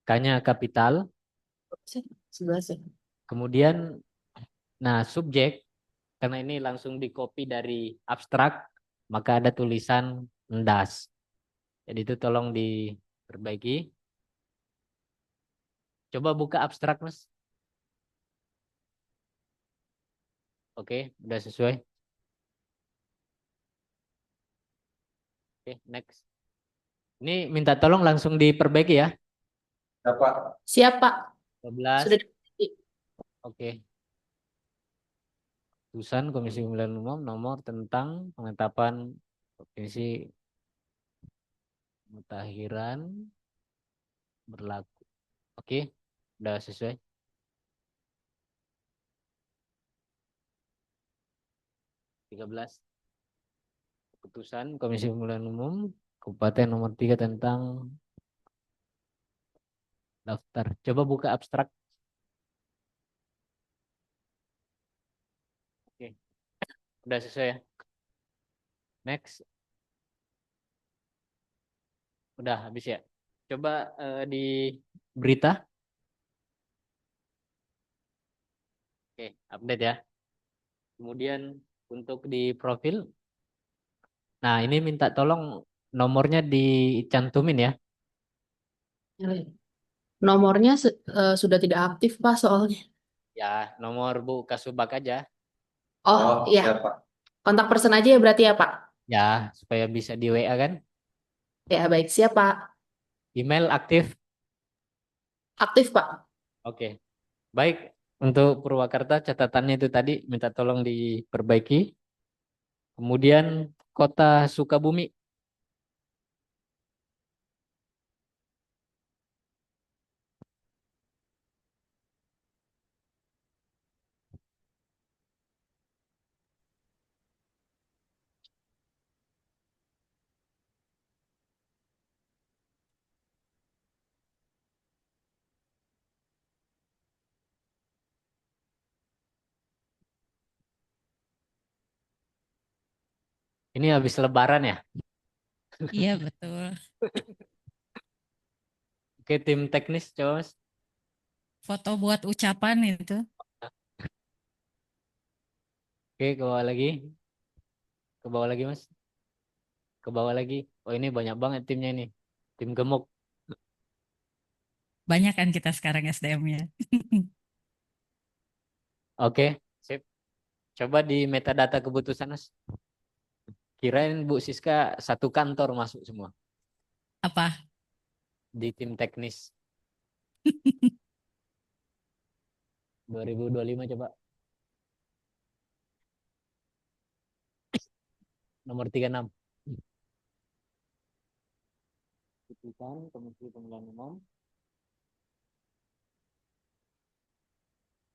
K-nya kapital. Sebelah sih. Kemudian, nah subjek, karena ini langsung di copy dari abstrak, maka ada tulisan ndas. Jadi itu tolong diperbaiki. Coba buka abstrak, Mas. Oke, udah sesuai. Oke, next. Ini minta tolong langsung diperbaiki ya. Siap, Pak. 12. Sudah diperbaiki. Oke. Keputusan Komisi Pemilihan Umum nomor tentang penetapan provinsi Mutahiran berlaku. Oke, udah sesuai. 13. Keputusan Komisi Pemilihan Umum Kabupaten nomor 3 tentang daftar. Coba buka abstrak. Oke, udah sesuai ya. Next. Udah habis ya. Coba di berita. Oke, update ya. Kemudian untuk di profil. Nah, ini minta tolong nomornya dicantumin ya. Nomornya sudah tidak aktif, Pak, soalnya. Ya, nomor Bu Kasubag aja. Oh, iya. Kontak person aja ya berarti ya, Pak? Ya, supaya bisa di WA kan. Ya, baik. Siap, Pak. Email aktif. Aktif, Pak. Oke. Baik, untuk Purwakarta catatannya itu tadi minta tolong diperbaiki. Kemudian Kota Sukabumi. Ini habis Lebaran ya. Iya, betul. Oke, tim teknis coba Mas. Foto buat ucapan itu. Oke, ke bawah lagi. Ke bawah lagi Mas. Ke bawah lagi. Oh, ini banyak banget timnya ini. Tim gemuk. Banyak kan kita sekarang SDM-nya. Oke, sip. Coba di metadata keputusan Mas. Kirain Bu Siska satu kantor masuk semua Apa? di tim teknis. 2025 coba. Nomor 36. Keputusan Komisi Pemilihan Umum.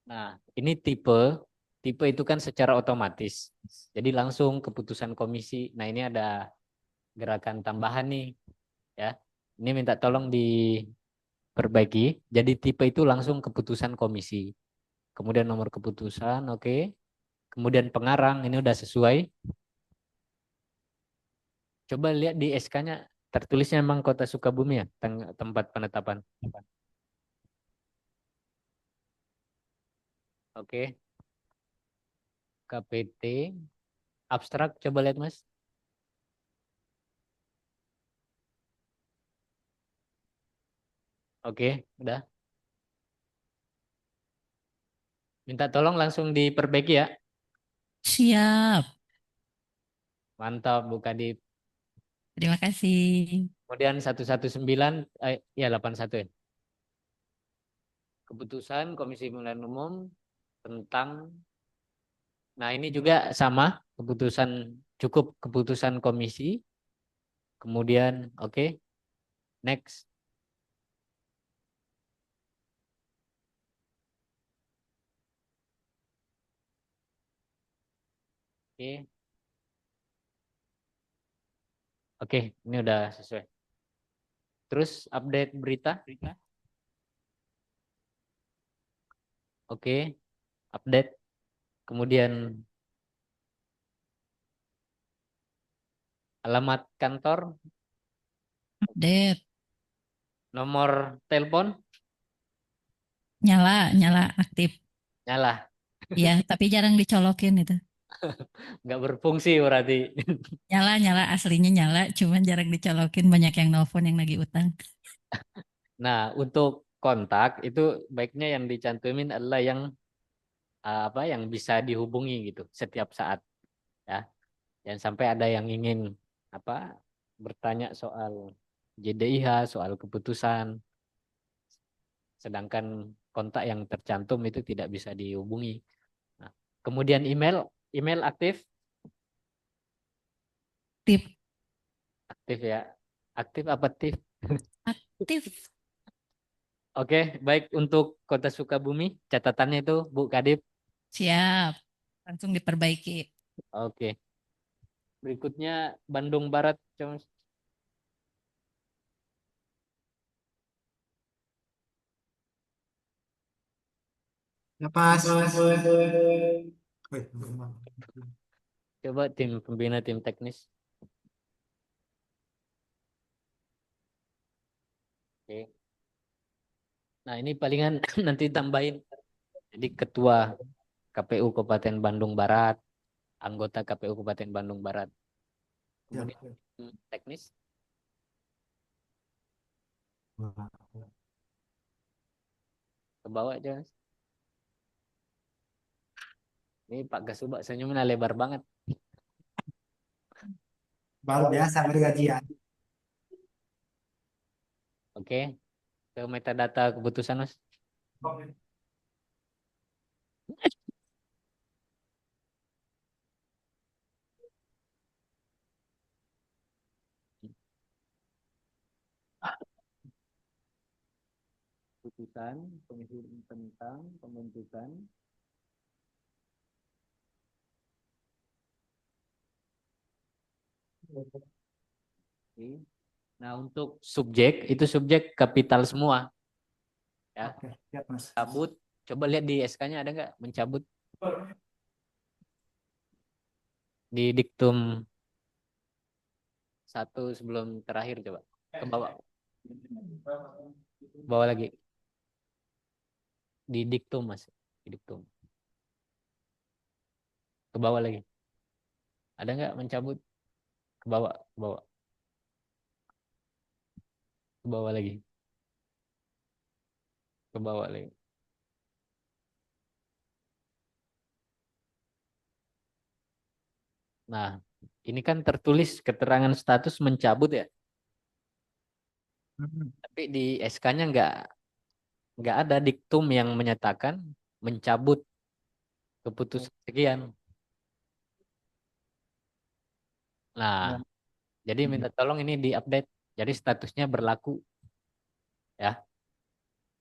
Nah, ini tipe itu kan secara otomatis. Jadi langsung keputusan komisi. Nah, ini ada gerakan tambahan nih, ya. Ini minta tolong diperbaiki. Jadi tipe itu langsung keputusan komisi. Kemudian nomor keputusan, oke. Kemudian pengarang, ini udah sesuai. Coba lihat di SK-nya tertulisnya memang Kota Sukabumi ya, tempat penetapan. Oke. KPT abstrak coba lihat Mas. Oke, udah. Minta tolong langsung diperbaiki ya. Siap. Mantap, Bu Kadip. Terima kasih. Kemudian 119 ya 81 ya. keputusan Komisi Pemilihan Umum tentang, nah ini juga sama, cukup keputusan komisi, kemudian oke, next. Oke, oke, ini udah sesuai. Terus update berita. Oke, update. Kemudian alamat kantor, Update. nomor telepon, Nyala aktif. nyala. Iya, tapi jarang dicolokin itu. Nggak berfungsi berarti. Nyala aslinya nyala, cuman jarang dicolokin, banyak yang nelfon yang lagi utang. Nah, untuk kontak itu baiknya yang dicantumin adalah yang apa yang bisa dihubungi gitu setiap saat ya. Jangan sampai ada yang ingin apa bertanya soal JDIH, soal keputusan, sedangkan kontak yang tercantum itu tidak bisa dihubungi. Nah, kemudian email aktif Aktif. ya. Aktif apa aktif? Aktif. Oke, baik untuk Kota Sukabumi catatannya itu Bu Kadip. Siap. Langsung diperbaiki. Oke. Berikutnya Bandung Barat, Mas. Ya, Pas. Coba tim pembina tim teknis. Oke. Nah, ini palingan nanti tambahin. Jadi ketua KPU Kabupaten Bandung Barat, anggota KPU Kabupaten Bandung Barat. Kemudian teknis. Ke bawah aja, Mas. Ini Pak Gasuba senyumnya lebar banget. Baru biasa bergajian. Oke. Ke metadata keputusan, Mas. Keputusan Komisi tentang pembentukan Nah, untuk subjek itu subjek kapital semua. Ya. Oke, siap, Mas. Cabut. Coba lihat di SK-nya ada nggak mencabut di diktum 1 sebelum terakhir, coba ke bawah. Bawah lagi. Di diktum, Mas. Di diktum. Ke bawah lagi. Ada nggak mencabut? Ke bawah, ke bawah. Ke bawah lagi. Ke bawah lagi. Nah, ini kan tertulis keterangan status mencabut ya. Tapi di SK-nya nggak ada diktum yang menyatakan mencabut keputusan sekian. Nah, jadi minta tolong ini diupdate. Jadi statusnya berlaku. Ya.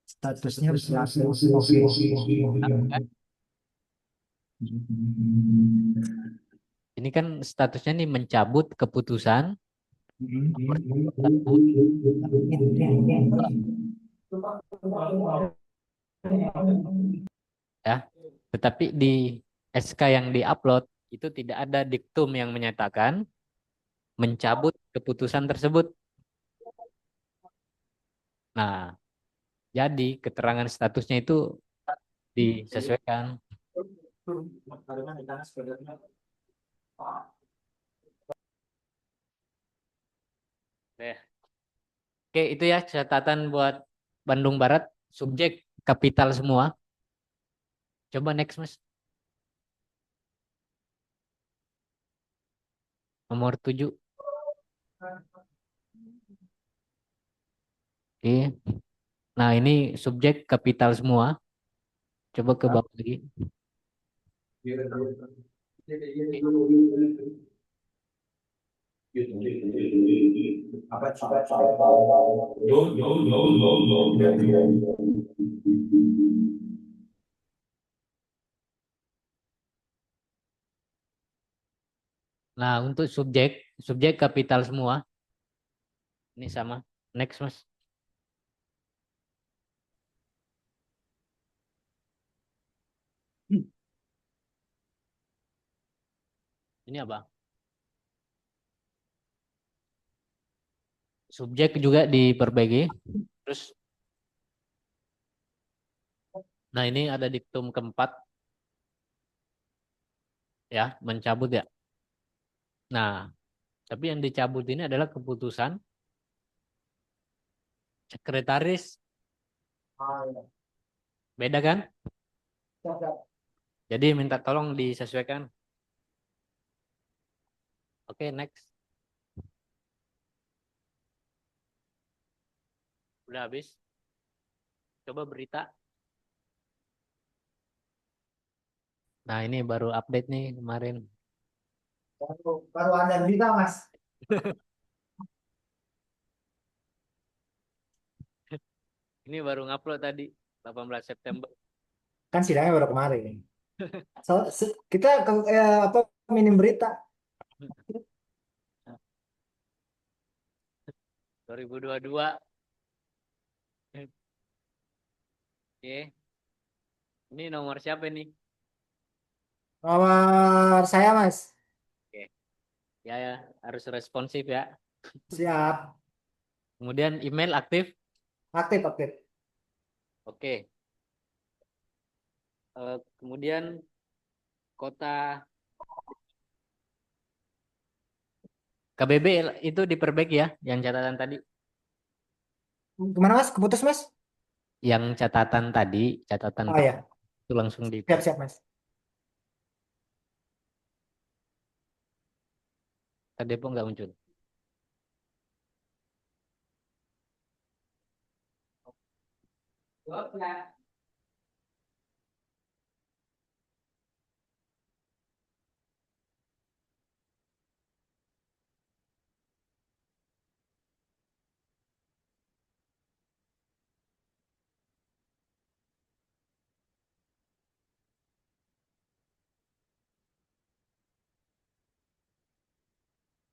Statusnya berlaku. Oke. Ini kan statusnya nih mencabut keputusan ya. Tetapi di SK yang diupload itu tidak ada diktum yang menyatakan mencabut keputusan tersebut. Nah, jadi keterangan statusnya itu disesuaikan. Oke, itu ya catatan buat Bandung Barat, subjek kapital semua. Coba next, Mas. Nomor 7. Oke. Nah, ini subjek kapital semua. Coba ke bawah lagi. Nah, untuk subjek kapital semua. Ini sama. Next, Mas. Ini apa? Subjek juga diperbaiki. Terus, nah ini ada diktum keempat. Ya, mencabut ya. Nah, tapi yang dicabut ini adalah keputusan sekretaris. Beda kan? Jadi minta tolong disesuaikan. Oke, next. Udah habis. Coba berita. Nah, ini baru update nih kemarin. Baru ada berita, Mas. Ini baru ngupload tadi, 18 September. Kan sidangnya baru kemarin. Kita apa minim berita. 2022. Oke. Ini nomor siapa nih? Nomor saya, Mas. Oke. Ya, ya, harus responsif ya. Siap. Kemudian email aktif. Aktif, aktif. Oke. Kemudian kota KBB itu diperbaiki ya, yang catatan tadi. Gimana, Mas? Keputus, Mas? Yang catatan tadi, catatan Oh ya. itu langsung di. Siap, siap, Mas. Kota Depok nggak muncul.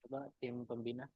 Coba tim pembina.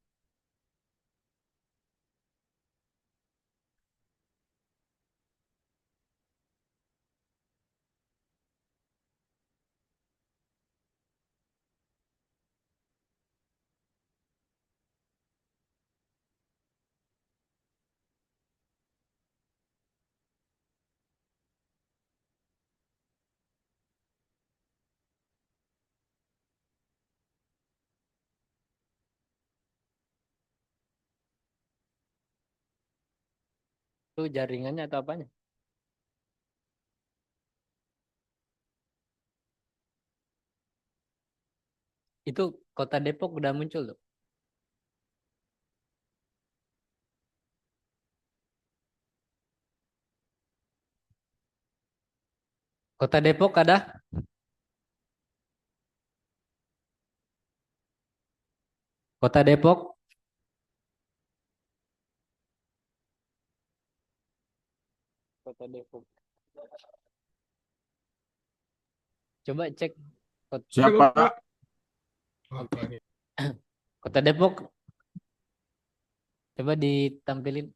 Itu jaringannya atau apanya? Itu Kota Depok udah muncul tuh. Kota Depok ada? Kota Depok. Kota Depok. Coba cek. Siapa? Oke. Kota Depok. Coba ditampilin.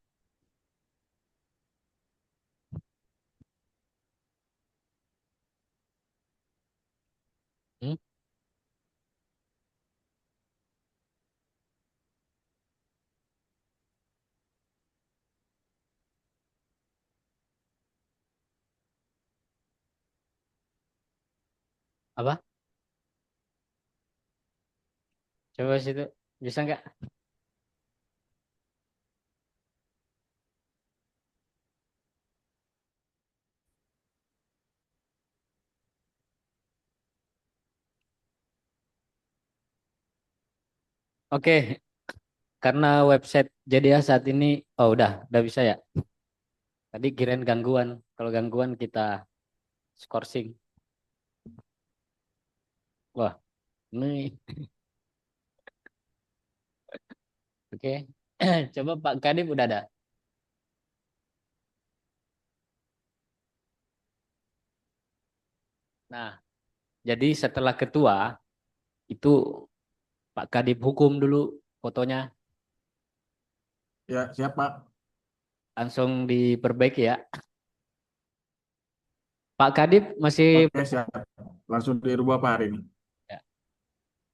Hmm? Apa? Coba situ. Bisa nggak? Oke. Karena website JDA saat ini, oh udah bisa ya. Tadi kirain gangguan. Kalau gangguan kita skorsing. Wah, ini. Oke. Coba Pak Kadip udah ada. Nah, jadi setelah ketua itu Pak Kadip hukum dulu fotonya, Ya, siap Pak. langsung diperbaiki ya. Pak Kadip masih Oke, siap. Langsung dirubah Pak hari ini. ya.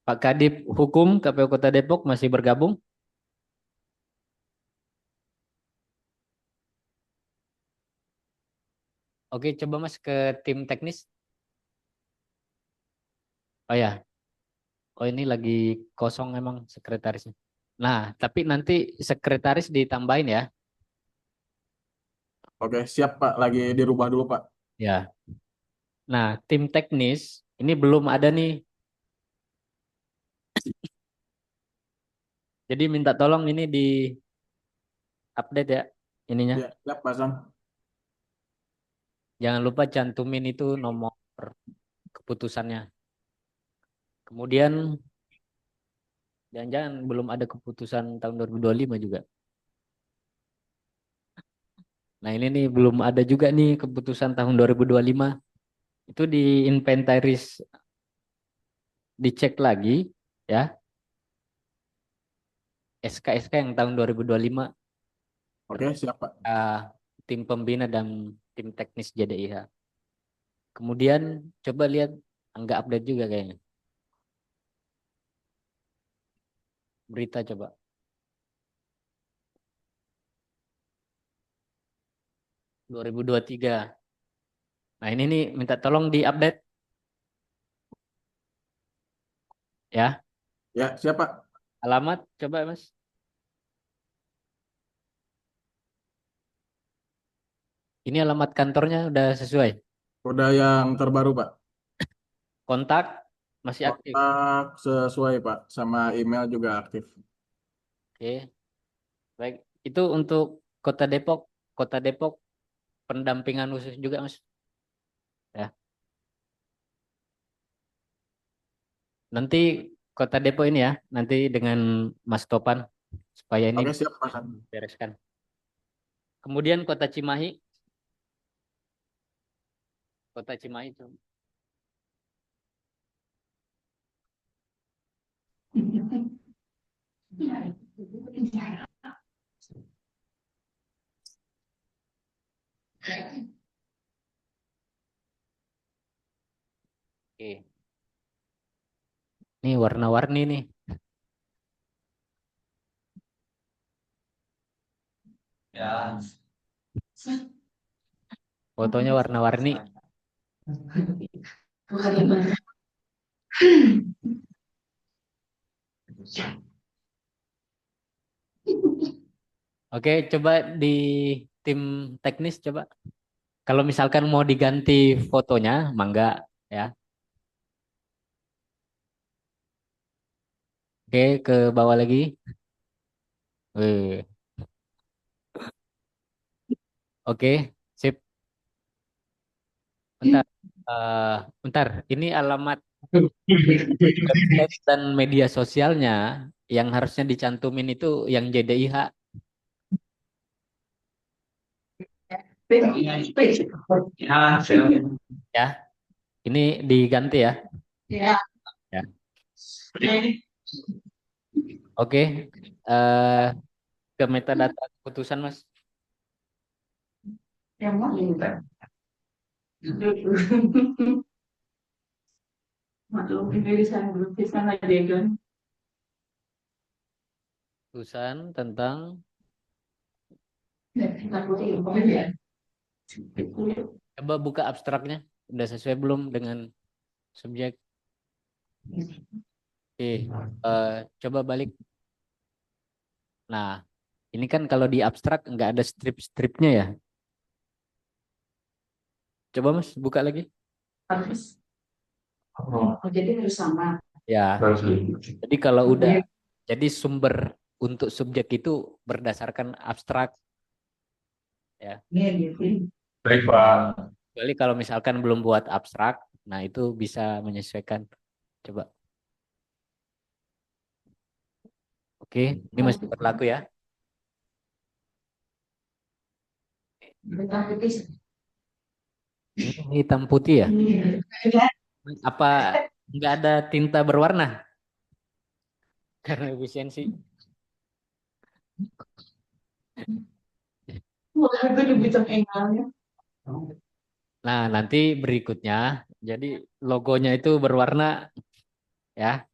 Pak Kadip hukum KPU Kota Depok masih bergabung. Oke, coba Mas ke tim teknis. Oh ya, oh ini lagi kosong emang sekretarisnya. Nah, tapi nanti sekretaris ditambahin ya. Oke, siap Pak. Lagi dirubah dulu Pak. Ya. Nah, tim teknis ini belum ada nih. Jadi minta tolong ini di update ya ininya. Ya, siap Pak Sam. Jangan lupa cantumin itu nomor keputusannya. Kemudian jangan-jangan belum ada keputusan tahun 2025 juga. Nah, ini nih belum ada juga nih keputusan tahun 2025. Itu di inventaris, dicek lagi ya. SK-SK yang tahun 2025 Oke, siap Pak. tim pembina dan tim teknis JDIH. Kemudian coba lihat nggak update juga kayaknya. Berita coba. Dua 2023. Nah, ini nih minta tolong di-update. Ya. Ya, siap Pak. Alamat coba Mas. Ini alamat kantornya udah sesuai. Udah yang terbaru Pak. Kontak masih aktif. Kontak sesuai Pak. Sama email juga aktif. Oke. Baik, itu untuk Kota Depok. Kota Depok pendampingan khusus juga Mas. Ya. Nanti Kota Depok ini ya, nanti dengan Mas Topan supaya ini Oke, siap Pak. bereskan. Kemudian Kota Cimahi. Kota Cimahi itu. Oke. Ini warna-warni nih. Ya. Fotonya warna-warni. Oke, coba di tim teknis coba. Kalau misalkan mau diganti fotonya, mangga ya. Oke, ke bawah lagi. Wih. Oke, sip. Bentar. Bentar, ini alamat website dan media sosialnya yang harusnya dicantumin itu yang JDIH. Ya, ini diganti ya. Ya. Ya. Oke, ke metadata keputusan Mas. Yang mana? Maklum ini bisa ngajakin. Keputusan tentang coba buka abstraknya, udah sesuai belum dengan subjek? Oke, coba balik. Nah, ini kan kalau di abstrak nggak ada strip-stripnya ya. Coba Mas buka lagi. Harus. Oh, jadi harus sama. Ya. Jadi kalau udah, jadi sumber untuk subjek itu berdasarkan abstrak. ya. Baik, Pak. Kecuali kalau misalkan belum buat abstrak, nah itu bisa menyesuaikan. Coba. Oke, ini masih berlaku ya. Ini hitam putih ya? Apa nggak ada tinta berwarna? Karena efisiensi. Nah, nanti berikutnya, jadi logonya itu berwarna ya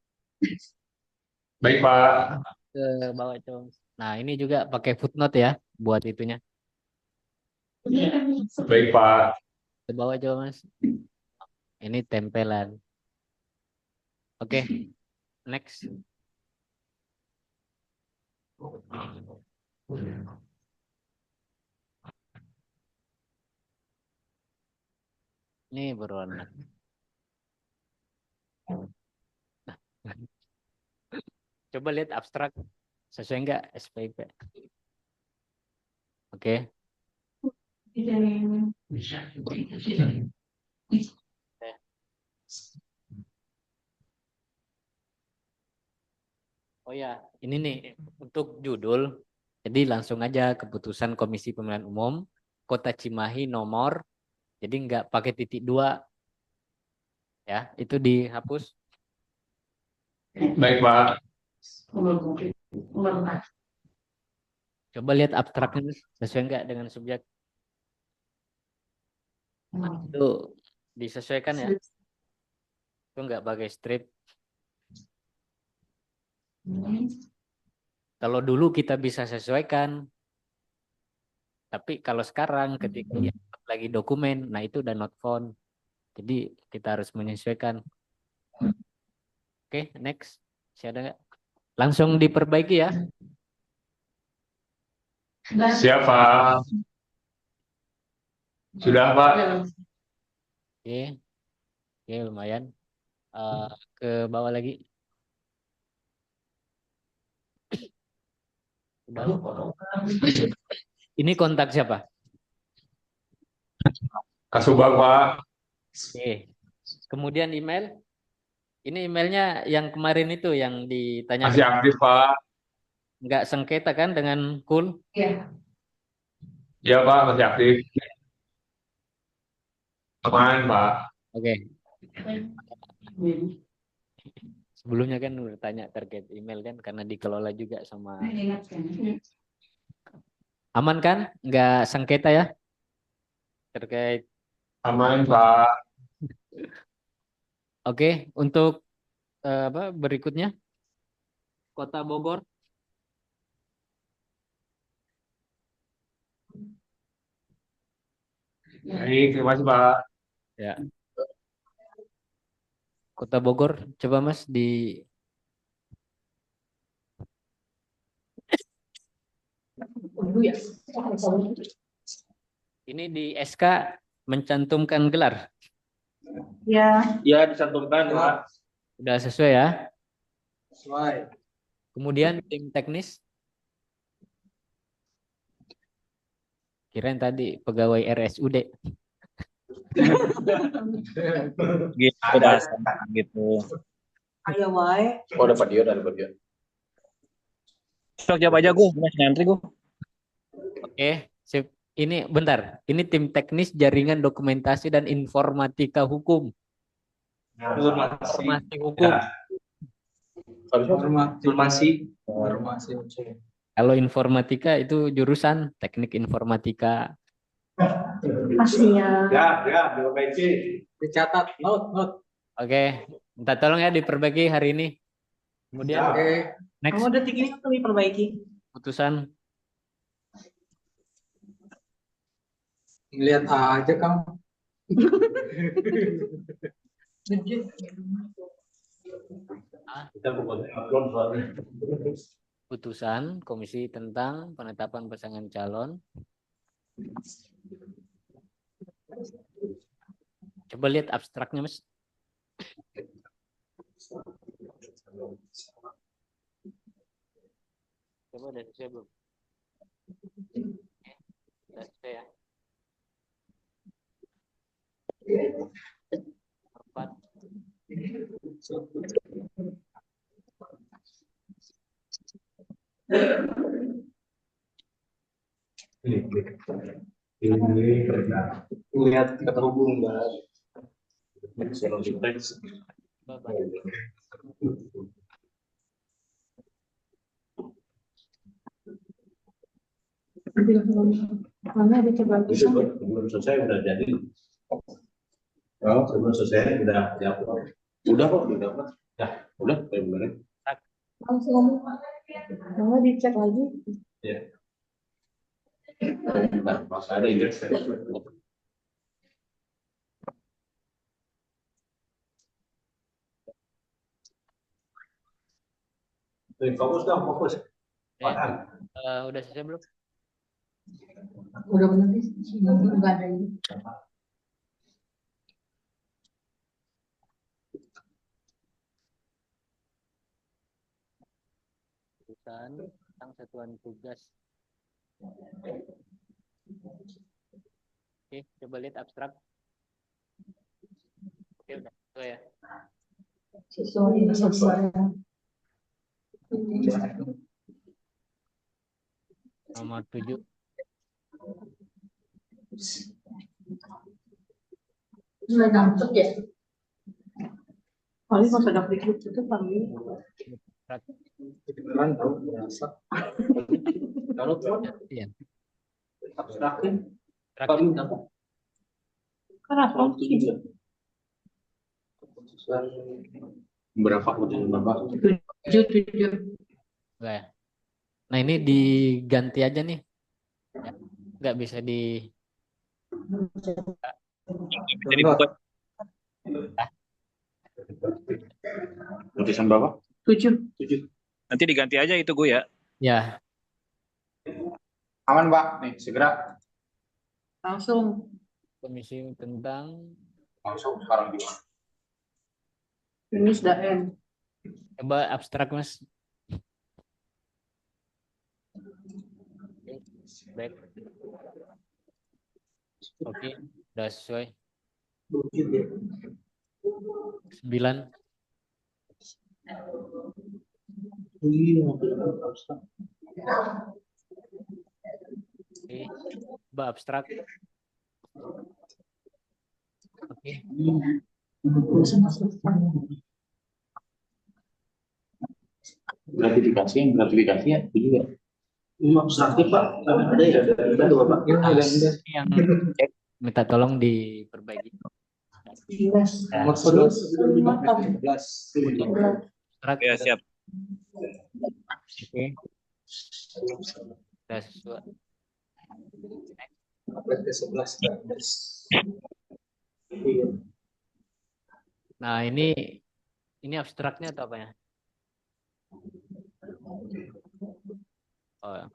Baik, Pak. ke bawah coba. Nah, ini juga pakai footnote ya buat itunya. Baik, Pak. Ke bawah coba Mas. Ini tempelan. Oke, next. Ini berwarna. Coba lihat abstrak sesuai enggak SPIP. Oke. Oh ya, ini nih untuk judul. Jadi langsung aja keputusan Komisi Pemilihan Umum Kota Cimahi nomor. Jadi nggak pakai titik 2 ya, itu dihapus. Baik, Pak. Coba lihat abstraknya sesuai nggak dengan subjek. Nah, itu disesuaikan ya. Itu nggak pakai strip. Kalau dulu kita bisa sesuaikan, tapi kalau sekarang ketika diupload lagi dokumen, nah itu udah not found. Jadi kita harus menyesuaikan. Oke, next. Masih ada nggak? Langsung diperbaiki ya. Siap, Pak. Sudah, Pak. Oke, oke lumayan. Ke bawah lagi. Udah. Ini kontak siapa? Kasubag, Pak. Oke. Kemudian email. Ini emailnya yang kemarin itu yang ditanya Masih aktif, Pak. nggak sengketa kan dengan Kul? Iya, Pak. Masih aktif. Aman, Pak. Oke. Sebelumnya kan udah tanya terkait email kan karena dikelola juga sama. Aman kan? Nggak sengketa ya? Terkait. Aman, Pak. Oke, untuk apa berikutnya? Kota Bogor. Baik, terima kasih, Pak. Ya. Kota Bogor, coba Mas di ini di SK mencantumkan gelar. Ya. Ya, dicantumkan, Pak. Udah sesuai ya? Sesuai. Kemudian tim teknis. Kirain tadi pegawai RSUD. Gitu, bahasa gitu. Ayo wae. Oh, dapat dia. Sok jawab aja gue, masih ngantri gue. Oke, sip. Ini bentar. Ini tim teknis jaringan dokumentasi dan informatika hukum. Informasi hukum. Informasi. Kalau informatika itu jurusan teknik informatika. Pastinya. Ya, diperbaiki. Dicatat, note. Oke, minta tolong ya diperbaiki hari ini. Kemudian next Kamu detik ini aku diperbaiki. putusan. Lihat aja kamu. Putusan Komisi tentang penetapan pasangan calon. Coba lihat abstraknya, Mas. Coba udah selesai belum? Oke, udah selesai ya. Empat. Lihat terhubung Mbak. Sebelum selesai udah jadi. Oh, sebelum selesai udah diupload. Udah kok, udah Pak. Ya, udah benar. Langsung mau dicek lagi. Ya. Nah, Mas ada Inggris. Fokus dong, fokus. Udah selesai belum? Udah bener sih, nggak ada ini. Tentang satuan tugas. Oke, coba lihat abstrak. Oke, udah. Oh ya. Nomor 7. Nggak nangkep ya? Paling pas ada klik itu paling. Beneran tahu berasa. Kalau Iya. abstrakin paling apa? Kenapa? Berapa kemudian Bapak? 7. Enggak ya. Nah, ini diganti aja nih. Ya, nggak bisa di Jadi buat Notisan Bapak? 7. nanti diganti aja itu gue ya. ya Aman, Pak. Nih, segera. Langsung. komisi tentang Langsung sekarang juga. Ini sudah M. coba abstrak Mas. Baik. Oke, udah sesuai. 9. Oke, coba abstrak. Oke. Gratifikasi ya itu juga. Ini abstraktif Pak, ada ya? Ada tuh Bapak. Yang cek minta tolong diperbaiki. Nomor 11. Abstrak. Ya, siap. Oke. Udah sesuai. Nah, ini abstraknya atau apa ya? Oh,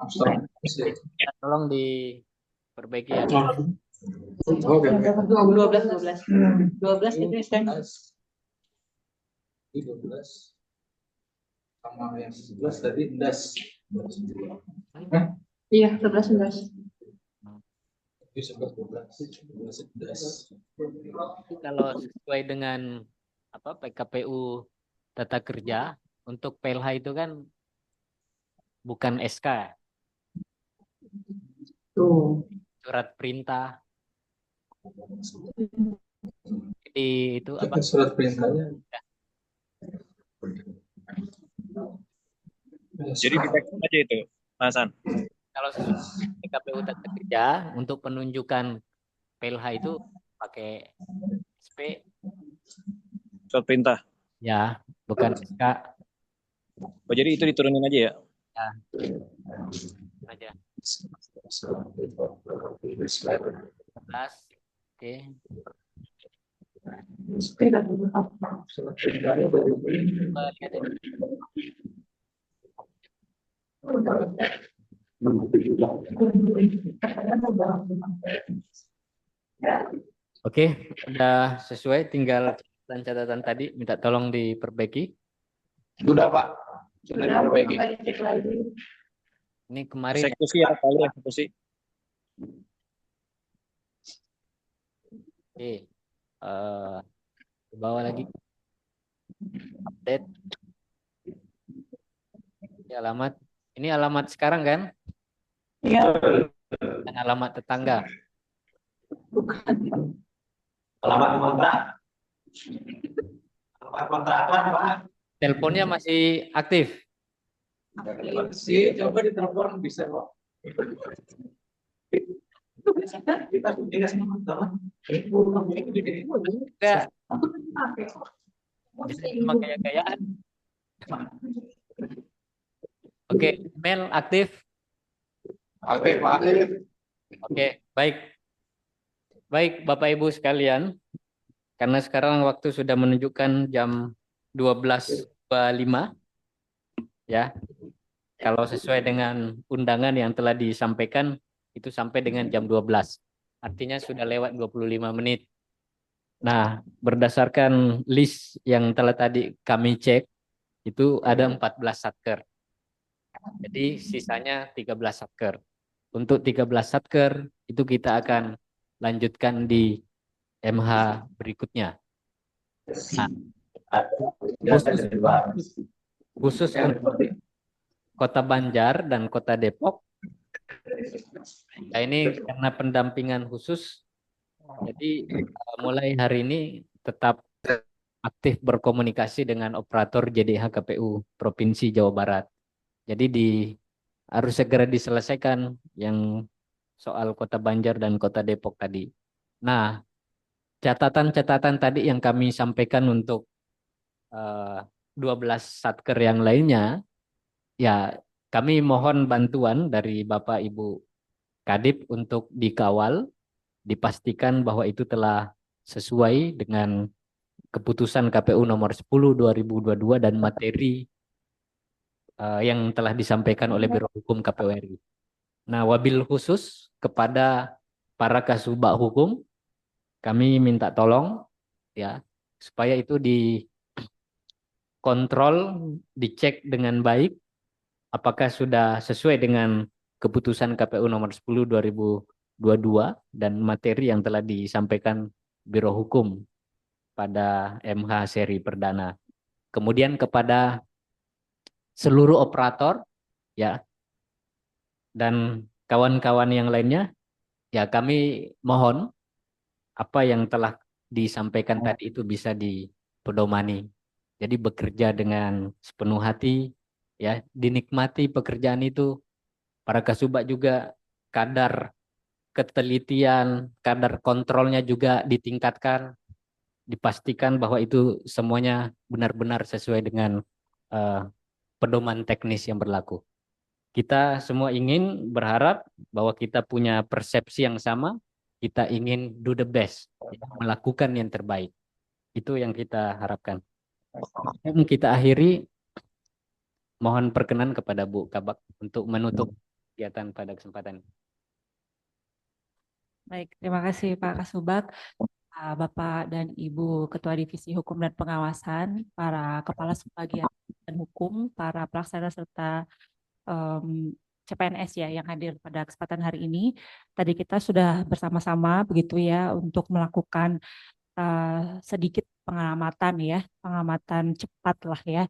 tolong diperbaiki ya. 12 itu Instagram. 12 sama yang 11 tadi 11. Iya, 11. 11. Kalau sesuai dengan apa PKPU Tata Kerja untuk PLH itu kan bukan SK, Tuh. surat perintah. Jadi itu apa? Surat perintahnya. Jadi ditekan aja itu, Mas Hasan. Kalau sesuai PKPU Tata Kerja untuk penunjukan PLH itu pakai SP Surat perintah. ya, bukan SK. Oh, jadi itu diturunin aja ya? Ya. Aja. 11. Oke. Oke, udah sesuai, tinggal catatan tadi minta tolong diperbaiki. Sudah, Pak. Sudah diperbaiki. Ini kemarin Eksekusi ya, kali eksekusi. Oke. Ke bawah lagi. Update. Ini alamat sekarang kan? Iya. Dan alamat tetangga. Alamat kontrak. Alamat kontrakan, Pak. Teleponnya masih aktif. Sih, coba ditelepon bisa kok. Kita tidak sama teman. Enggak. Bisa cuma gaya-gayaan. Oke, email aktif. Oke, Pak. Oke, baik. Baik, Bapak Ibu sekalian. Karena sekarang waktu sudah menunjukkan jam 12.25. Ya. Kalau sesuai dengan undangan yang telah disampaikan, itu sampai dengan jam 12. Artinya sudah lewat 25 menit. Nah, berdasarkan list yang telah tadi kami cek, itu ada 14 satker. Jadi sisanya 13 satker. Untuk 13 satker, itu kita akan lanjutkan di MH berikutnya. Nah, khusus untuk Kota Banjar dan Kota Depok, nah ini karena pendampingan khusus, jadi mulai hari ini tetap aktif berkomunikasi dengan operator JDH KPU Provinsi Jawa Barat. Jadi harus segera diselesaikan yang soal Kota Banjar dan Kota Depok tadi. Nah, catatan-catatan tadi yang kami sampaikan untuk 12 satker yang lainnya, ya kami mohon bantuan dari Bapak Ibu Kadip untuk dikawal, dipastikan bahwa itu telah sesuai dengan keputusan KPU nomor 10 2022 dan materi yang telah disampaikan oleh Biro Hukum KPU RI. Nah, wabil khusus kepada para kasubag hukum, kami minta tolong ya supaya itu dikontrol, dicek dengan baik apakah sudah sesuai dengan keputusan KPU nomor 10 2022 dan materi yang telah disampaikan Biro Hukum pada MH seri perdana. Kemudian kepada seluruh operator ya dan kawan-kawan yang lainnya, ya kami mohon apa yang telah disampaikan tadi itu bisa dipedomani. Jadi bekerja dengan sepenuh hati, ya dinikmati pekerjaan itu. Para kasubag juga kadar ketelitian, kadar kontrolnya juga ditingkatkan, dipastikan bahwa itu semuanya benar-benar sesuai dengan pedoman teknis yang berlaku. Kita semua ingin berharap bahwa kita punya persepsi yang sama, kita ingin do the best, melakukan yang terbaik. Itu yang kita harapkan. Kita akhiri, mohon perkenan kepada Bu Kabak untuk menutup kegiatan pada kesempatan. Baik, terima kasih Pak Kasubag, Bapak dan Ibu Ketua Divisi Hukum dan Pengawasan, para Kepala Subbagian dan Hukum, para pelaksana serta CPNS ya yang hadir pada kesempatan hari ini. Tadi kita sudah bersama-sama begitu ya untuk melakukan sedikit pengamatan cepat lah ya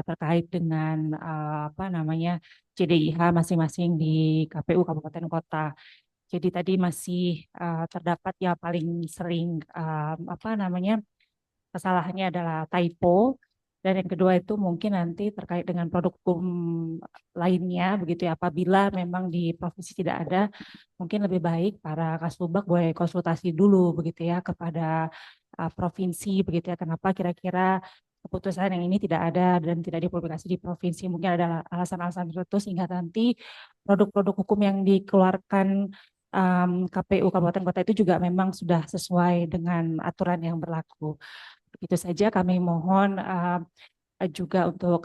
terkait dengan JDIH masing-masing di KPU Kabupaten Kota. Jadi tadi masih terdapat ya paling sering kesalahannya adalah typo. Dan yang kedua itu mungkin nanti terkait dengan produk hukum lainnya begitu ya, apabila memang di provinsi tidak ada, mungkin lebih baik para kasubag boleh konsultasi dulu begitu ya kepada provinsi begitu ya, kenapa kira-kira keputusan yang ini tidak ada dan tidak dipublikasi di provinsi, mungkin ada alasan-alasan tertentu sehingga nanti produk-produk hukum yang dikeluarkan KPU Kabupaten Kota itu juga memang sudah sesuai dengan aturan yang berlaku. Itu saja kami mohon juga untuk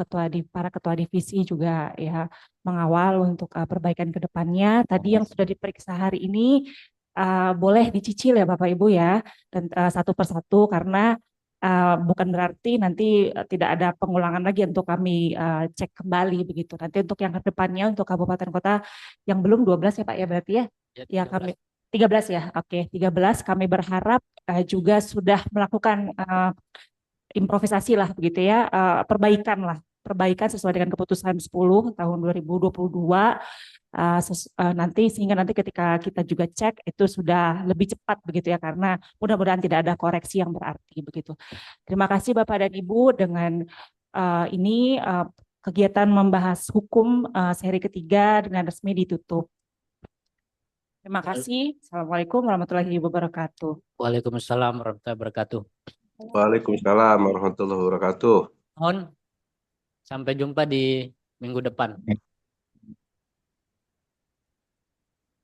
para ketua divisi juga ya mengawal untuk perbaikan ke depannya. Tadi yang sudah diperiksa hari ini boleh dicicil ya Bapak Ibu ya, dan satu persatu karena bukan berarti nanti tidak ada pengulangan lagi untuk kami cek kembali begitu. Nanti untuk yang ke depannya untuk kabupaten kota yang belum 12 ya Pak ya berarti ya. Ya kami 13 ya, oke. 13 kami berharap juga sudah melakukan improvisasi lah begitu ya, perbaikan sesuai dengan keputusan 10 tahun 2022 nanti, sehingga nanti ketika kita juga cek itu sudah lebih cepat begitu ya, karena mudah-mudahan tidak ada koreksi yang berarti begitu. Terima kasih Bapak dan Ibu, dengan ini kegiatan membahas hukum seri ketiga dengan resmi ditutup. Terima kasih. Assalamualaikum warahmatullahi wabarakatuh. Waalaikumsalam warahmatullahi wabarakatuh. Waalaikumsalam warahmatullahi wabarakatuh. Mohon sampai jumpa di minggu depan.